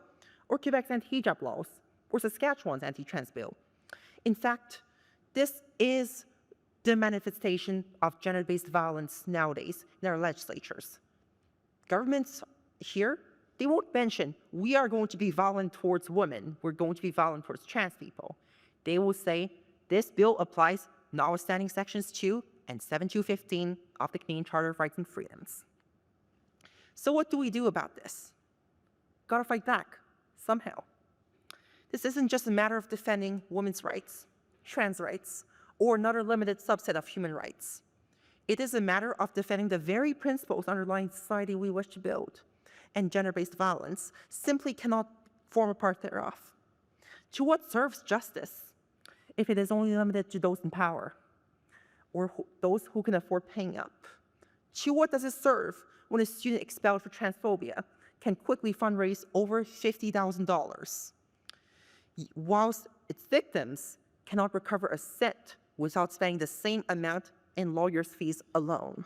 or Quebec's anti-hijab laws, or Saskatchewan's anti-trans bill. In fact, this is the manifestation of gender-based violence nowadays in our legislatures. Governments here, they won't mention, we are going to be violent towards women, we're going to be violent towards trans people. They will say, this bill applies notwithstanding sections 2 and 7215 of the Canadian Charter of Rights and Freedoms. So what do we do about this? Gotta fight back, somehow. This isn't just a matter of defending women's rights, trans rights, or another limited subset of human rights. It is a matter of defending the very principles underlying the society we wish to build, and gender-based violence simply cannot form a part thereof. To what serves justice if it is only limited to those in power, or those who can afford paying up? To what does it serve when a student expelled for transphobia can quickly fundraise over $50,000, whilst its victims cannot recover a cent without spending the same amount in lawyers' fees alone?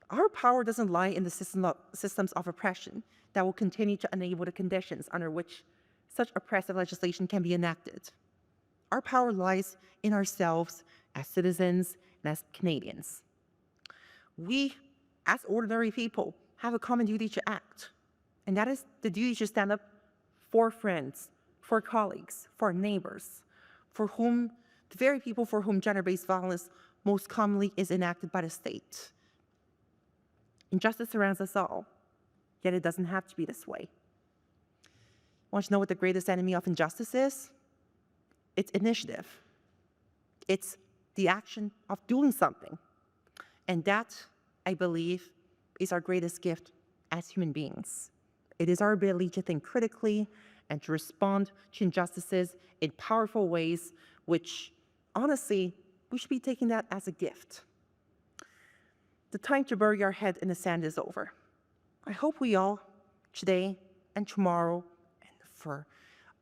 Our power doesn't lie in the systems of oppression that will continue to enable the conditions under which such oppressive legislation can be enacted. Our power lies in ourselves as citizens and as Canadians. We, as ordinary people, have a common duty to act, and that is the duty to stand up for friends, for colleagues, for neighbors, for whom, the very people for whom gender-based violence most commonly is enacted by the state. Injustice surrounds us all, yet it doesn't have to be this way. Want to know what the greatest enemy of injustice is? It's initiative. It's the action of doing something. And that, I believe, is our greatest gift as human beings. It is our ability to think critically and to respond to injustices in powerful ways, which, honestly, we should be taking that as a gift. The time to bury our head in the sand is over. I hope we all, today and tomorrow, and for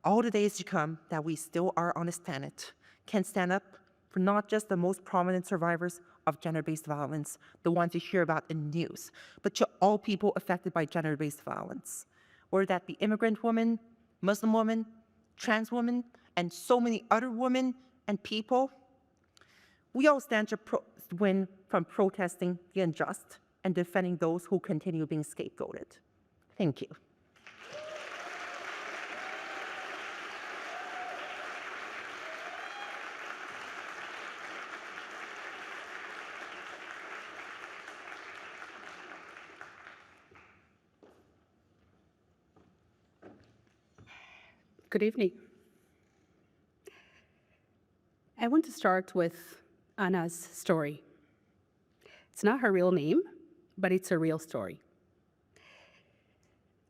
all the days to come that we still are on this planet, can stand up for not just the most prominent survivors of gender-based violence, the ones you hear about in the news, but to all people affected by gender-based violence, whether that be immigrant women, Muslim women, trans women, and so many other women and people. We all stand to win from protesting the unjust and defending those who continue being scapegoated. Thank you. Good evening. I want to start with Anna's story. It's not her real name, but it's a real story.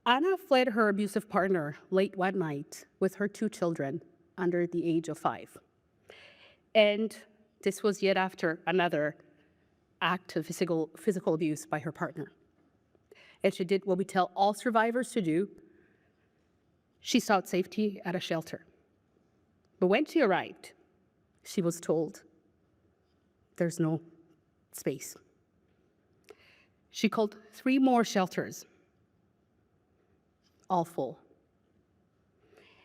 Anna fled her abusive partner late one night with her 2 children under the age of 5. And This was yet after another act of physical abuse by her partner. And she did what we tell all survivors to do. She sought safety at a shelter. But when she arrived, she was told there's no space. She called 3 more shelters, all full.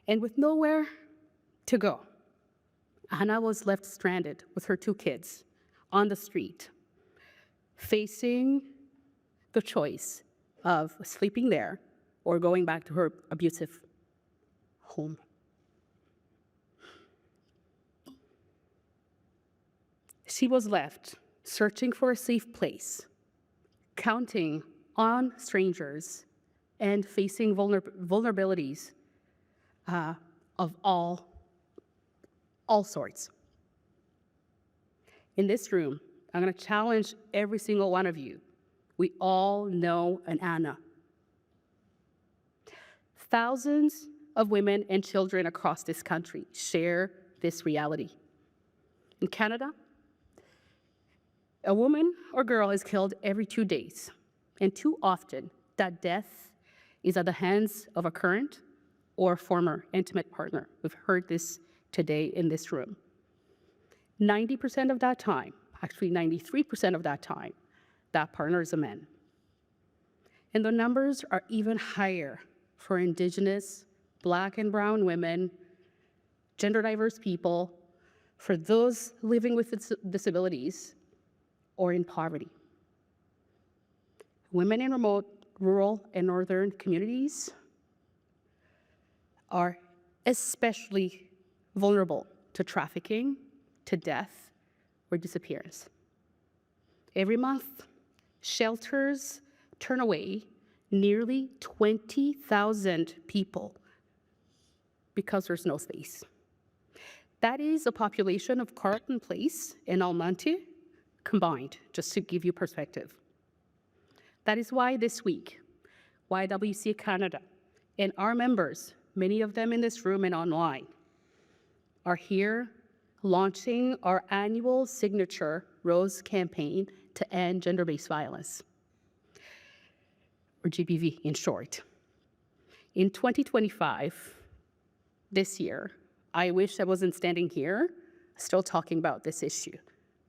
And with nowhere to go, Hannah was left stranded with her 2 kids on the street, facing the choice of sleeping there or going back to her abusive home. She was left searching for a safe place, counting on strangers, and facing vulnerabilities of all sorts. In this room, I'm going to challenge every single one of you. We all know an Anna. Thousands of women and children across this country share this reality. In Canada, a woman or girl is killed every 2 days, and too often that death is at the hands of a current or former intimate partner. We've heard this today in this room. 90% of that time, actually 93% of that time, that partner is a man. And the numbers are even higher for Indigenous, Black and Brown women, gender diverse people, for those living with disabilities, or in poverty. Women in remote, rural, and northern communities are especially vulnerable to trafficking, to death, or disappearance. Every month, shelters turn away nearly 20,000 people because there's no space. That is a population of Carleton Place and Almonte combined, just to give you perspective. That is why this week, YWCA Canada and our members, many of them in this room and online, are here launching our annual signature Rose campaign to end gender-based violence, or GBV in short. In 2025, this year, I wish I wasn't standing here still talking about this issue,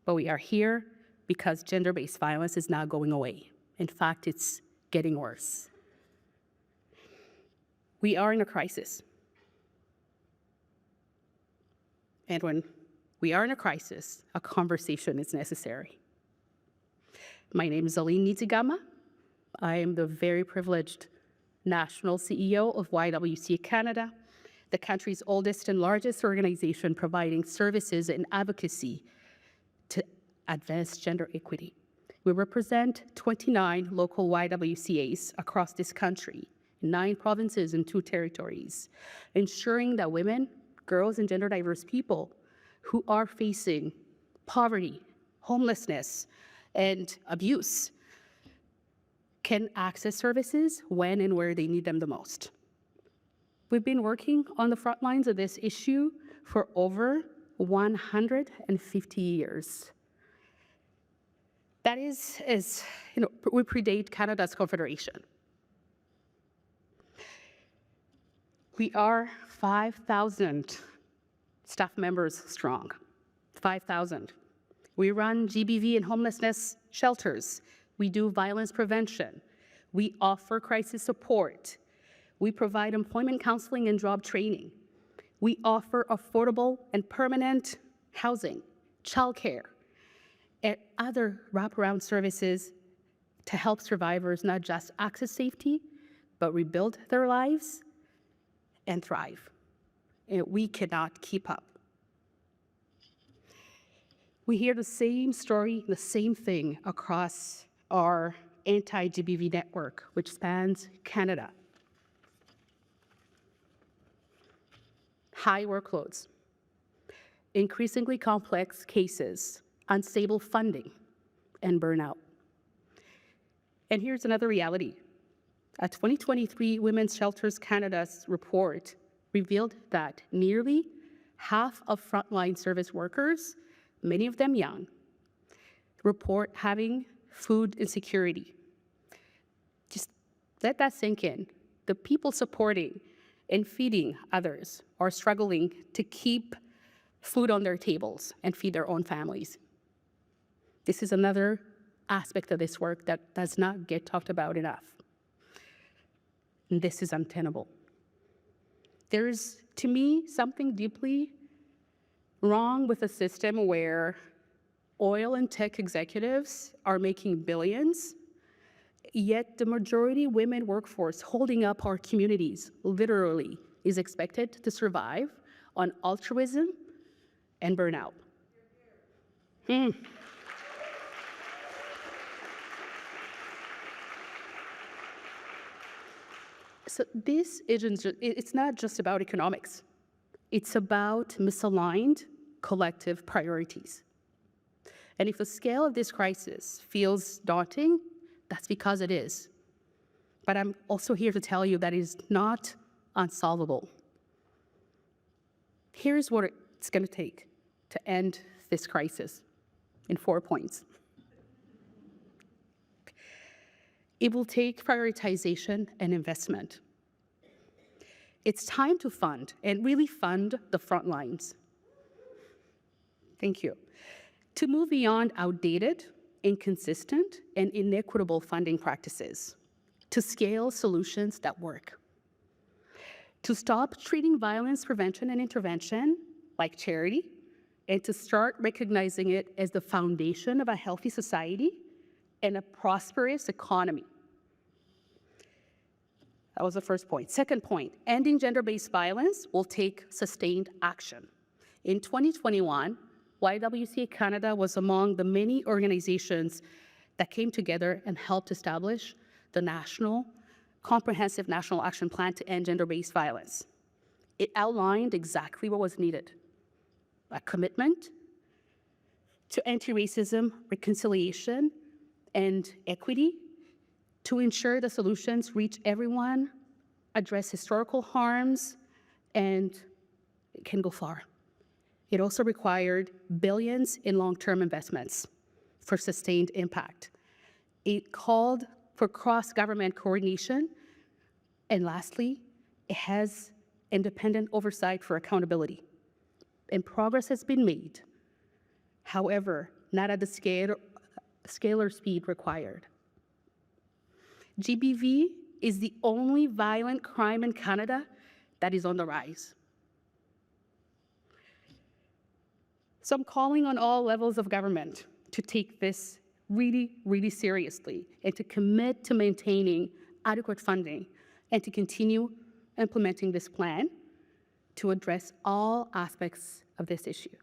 but we are here because gender-based violence is not going away. In fact, it's getting worse. We are in a crisis. And when we are in a crisis, a conversation is necessary. My name is Aline Nizigama. I am the very privileged national CEO of YWCA Canada, the country's oldest and largest organization providing services and advocacy to advance gender equity. We represent 29 local YWCAs across this country, 9 provinces and 2 territories, ensuring that women, girls, and gender diverse people who are facing poverty, homelessness, and abuse can access services when and where they need them the most. We've been working on the front lines of this issue for over 150 years. That is, we predate Canada's Confederation. We are 5,000 staff members strong, 5,000. We run GBV and homelessness shelters. We do violence prevention. We offer crisis support. We provide employment counseling and job training. We offer affordable and permanent housing, childcare, and other wraparound services to help survivors not just access safety, but rebuild their lives and thrive. And we cannot keep up. We hear the same story, the same thing across our anti-GBV network, which spans Canada. High workloads, increasingly complex cases, unstable funding, and burnout. And here's another reality. A 2023 Women's Shelters Canada's report revealed that nearly half of frontline service workers many of them young, report having food insecurity. Just let that sink in. The people supporting and feeding others are struggling to keep food on their tables and feed their own families. This is another aspect of this work that does not get talked about enough. And this is untenable. There is, to me, something deeply wrong with a system where oil and tech executives are making billions, yet the majority women workforce holding up our communities literally is expected to survive on altruism and burnout. So this isn't, it's not just about economics. It's about misaligned collective priorities. And if the scale of this crisis feels daunting, that's because it is. But I'm also here to tell you that it is not unsolvable. Here's what it's going to take to end this crisis in 4 points. It will take prioritization and investment. It's time to fund, and really fund, the front lines. Thank you. To move beyond outdated, inconsistent, and inequitable funding practices. To scale solutions that work. To stop treating violence prevention and intervention like charity, and to start recognizing it as the foundation of a healthy society and a prosperous economy. That was the first point. Second point, ending gender-based violence will take sustained action. In 2021, YWCA Canada was among the many organizations that came together and helped establish the comprehensive national action plan to end gender-based violence. It outlined exactly what was needed: a commitment to anti-racism, reconciliation, and equity, to ensure the solutions reach everyone, address historical harms, and it can go far. It also required billions in long-term investments for sustained impact. It called for cross-government coordination, and lastly, it has independent oversight for accountability. And progress has been made, however, not at the scale or speed required. GBV is the only violent crime in Canada that is on the rise. So I'm calling on all levels of government to take this really, really seriously and to commit to maintaining adequate funding and to continue implementing this plan to address all aspects of this issue.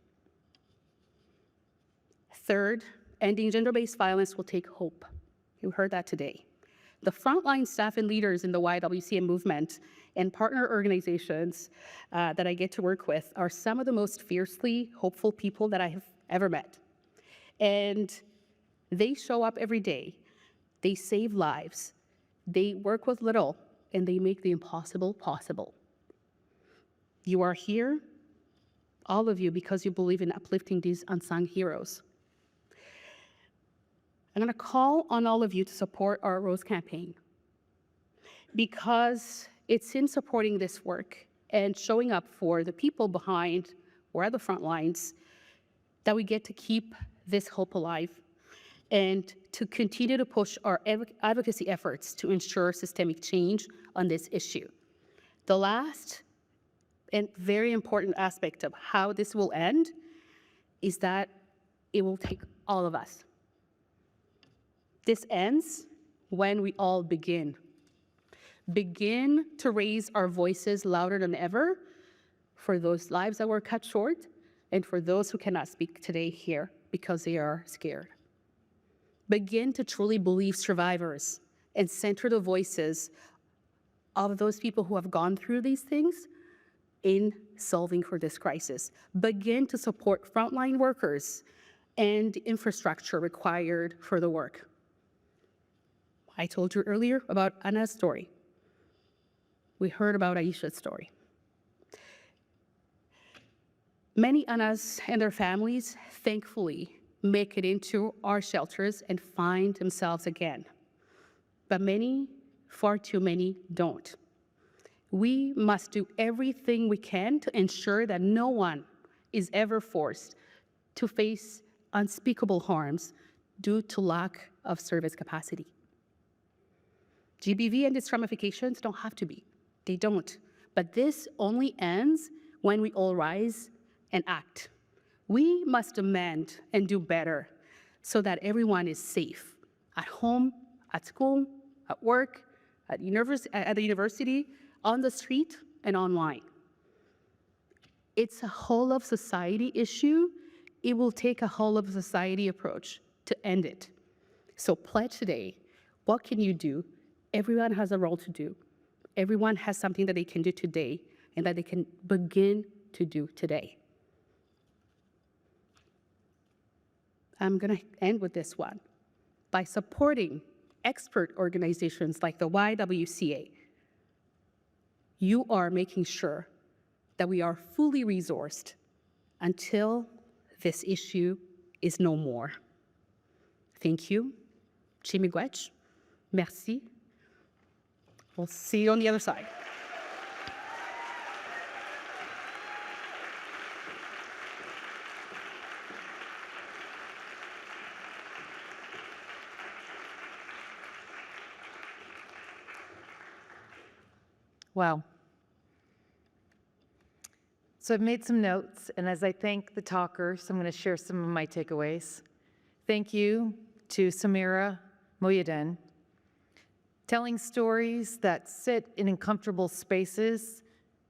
Third, ending gender-based violence will take hope. You heard that today. The frontline staff and leaders in the YWCA movement and partner organizations that I get to work with are some of the most fiercely hopeful people that I have ever met. And they show up every day. They save lives. They work with little, and they make the impossible possible. You are here, all of you, because you believe in uplifting these unsung heroes. I'm going to call on all of you to support our Rose campaign, because it's in supporting this work and showing up for the people behind or at the front lines that we get to keep this hope alive and to continue to push our advocacy efforts to ensure systemic change on this issue. The last and very important aspect of how this will end is that it will take all of us. This ends when we all begin to raise our voices louder than ever for those lives that were cut short and for those who cannot speak today here because they are scared. Begin to truly believe survivors and center the voices of those people who have gone through these things in solving for this crisis. Begin to support frontline workers and infrastructure required for the work. I told you earlier about Anna's story. We heard about Aisha's story. Many Annas and their families, thankfully, make it into our shelters and find themselves again. But many, far too many, don't. We must do everything we can to ensure that no one is ever forced to face unspeakable harms due to lack of service capacity. GBV and its ramifications don't have to be. They don't. But this only ends when we all rise and act. We must amend and do better so that everyone is safe at home, at school, at work, at the university, on the street, and online. It's a whole of society issue. It will take a whole of society approach to end it. So pledge today. What can you do? Everyone has a role to do. Everyone has something that they can do today and that they can begin to do today. I'm going to end with this one. By supporting expert organizations like the YWCA, you are making sure that we are fully resourced until this issue is no more. Thank you. Chimigwech. Merci. We'll see you on the other side. Wow. So I've made some notes, and as I thank the talkers, I'm going to share some of my takeaways. Thank you to Samira, Mohyeddin, telling stories that sit in uncomfortable spaces,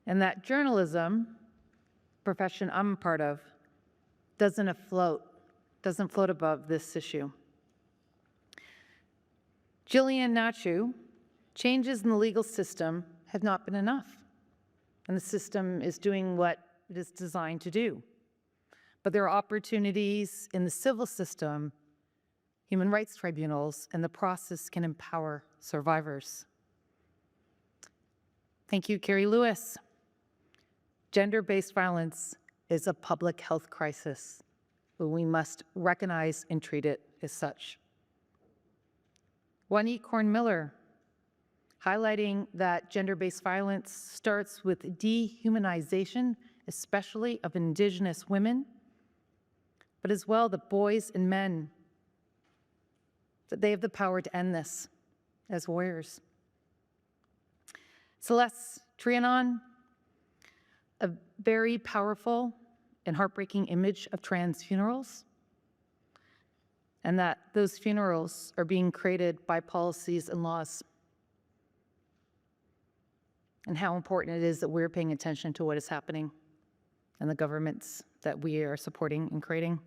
and that journalism, profession I'm a part of, doesn't float above this issue. Gillian, Hnatiw, changes in the legal system have not been enough, and the system is doing what it is designed to do. But there are opportunities in the civil system, human rights tribunals, and the process can empower survivors. Thank you, Keri Lewis. Gender-based violence is a public health crisis, but we must recognize and treat it as such. Waneek Miller, highlighting that gender-based violence starts with dehumanization, especially of Indigenous women, but as well the boys and men, that they have the power to end this as warriors. Celeste, Trianon, a very powerful and heartbreaking image of trans funerals, and that those funerals are being created by policies and laws, and how important it is that we're paying attention to what is happening and the governments that we are supporting and creating.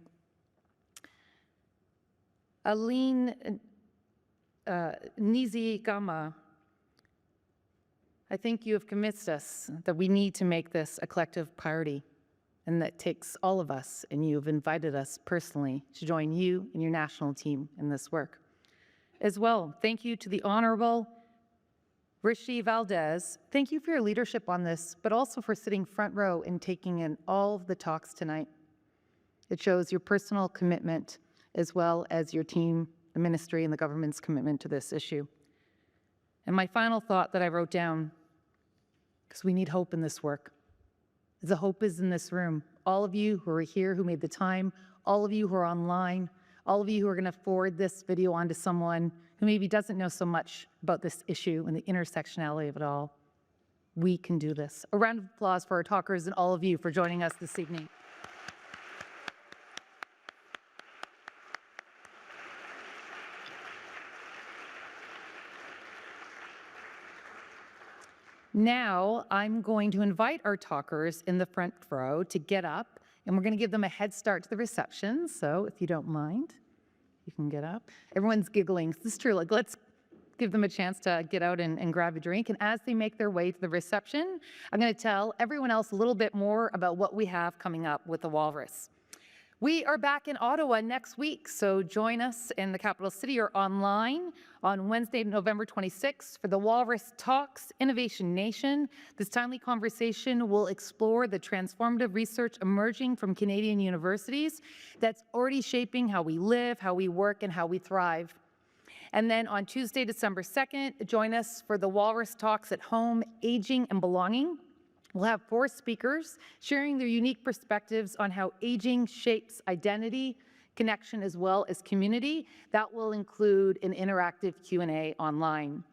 Aline, Nizigama, I think you have convinced us that we need to make this a collective priority, and that takes all of us, and you have invited us personally to join you and your national team in this work. As well, thank you to the Honourable Rechie Valdez. Thank you for your leadership on this, but also for sitting front row and taking in all of the talks tonight. It shows your personal commitment as well as your team, the ministry, and the government's commitment to this issue. And my final thought that I wrote down, because we need hope in this work. The hope is in this room. All of you who are here, who made the time, all of you who are online, all of you who are going to forward this video on to someone who maybe doesn't know so much about this issue and the intersectionality of it all. We can do this. A round of applause for our talkers and all of you for joining us this evening. Now, I'm going to invite our talkers in the front row to get up, and we're going to give them a head start to the reception. So if you don't mind, you can get up. Everyone's giggling. This is true. Like, let's give them a chance to get out and grab a drink. And as they make their way to the reception, I'm going to tell everyone else a little bit more about what we have coming up with the Walrus. We are back in Ottawa next week, so join us in the capital city or online on Wednesday, November 26th for the Walrus Talks Innovation Nation. This timely conversation will explore the transformative research emerging from Canadian universities that's already shaping how we live, how we work, and how we thrive. And then on Tuesday, December 2nd, join us for the Walrus Talks at Home, Aging and Belonging. We'll have 4 speakers sharing their unique perspectives on how aging shapes identity, connection, as well as community. That will include an interactive Q&A online.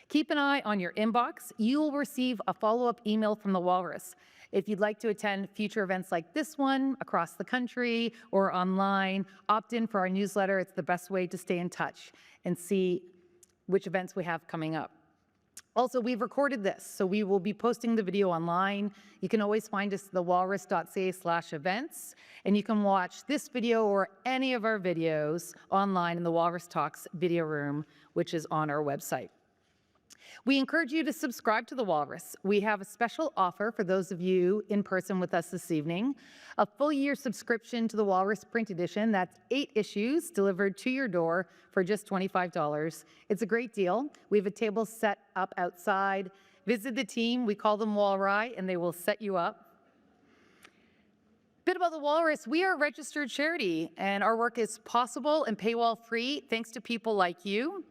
Keep an eye on your inbox. You will receive a follow-up email from the Walrus. If you'd like to attend future events like this one across the country or online, opt in for our newsletter. It's the best way to stay in touch and see which events we have coming up. Also, we've recorded this, so we will be posting the video online. You can always find us at thewalrus.ca/events, and you can watch this video or any of our videos online in the Walrus Talks video room, which is on our website. We encourage you to subscribe to The Walrus. We have a special offer for those of you in person with us this evening. A full year subscription to The Walrus print edition. That's 8 issues delivered to your door for just $25. It's a great deal. We have a table set up outside. Visit the team. We call them Walrus, and they will set you up. Bit about The Walrus. We are a registered charity, and our work is possible and paywall-free thanks to people like you.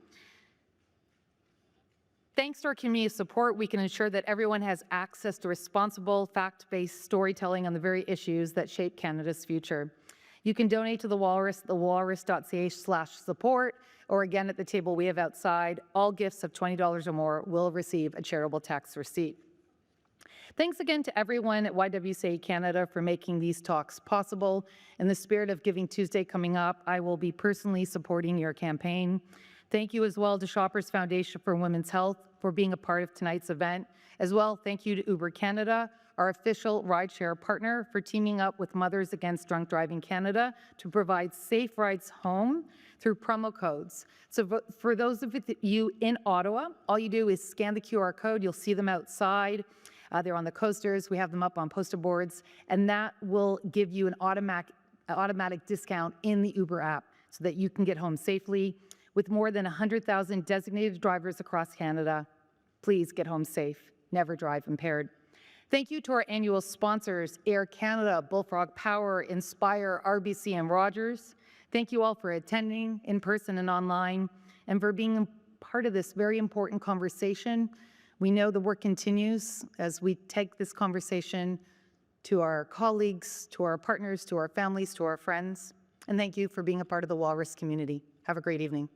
Thanks to our community support, we can ensure that everyone has access to responsible, fact-based storytelling on the very issues that shape Canada's future. You can donate to The Walrus, thewalrus.ca/support, or again at the table we have outside. All gifts of $20 or more will receive a charitable tax receipt. Thanks again to everyone at YWCA Canada for making these talks possible. In the spirit of Giving Tuesday coming up, I will be personally supporting your campaign. Thank you as well to Shoppers Foundation for Women's Health for being a part of tonight's event. As well, thank you to Uber Canada, our official rideshare partner, for teaming up with Mothers Against Drunk Driving Canada to provide safe rides home through promo codes. So for those of you in Ottawa, all you do is scan the QR code. You'll see them outside. They're on the coasters. We have them up on poster boards, and that will give you an automatic discount in the Uber app so that you can get home safely. With more than 100,000 designated drivers across Canada, please get home safe. Never drive impaired. Thank you to our annual sponsors, Air Canada, Bullfrog Power, Inspire, RBC, and Rogers. Thank you all for attending in person and online, and for being a part of this very important conversation. We know the work continues as we take this conversation to our colleagues, to our partners, to our families, to our friends. And thank you for being a part of the Walrus community. Have a great evening.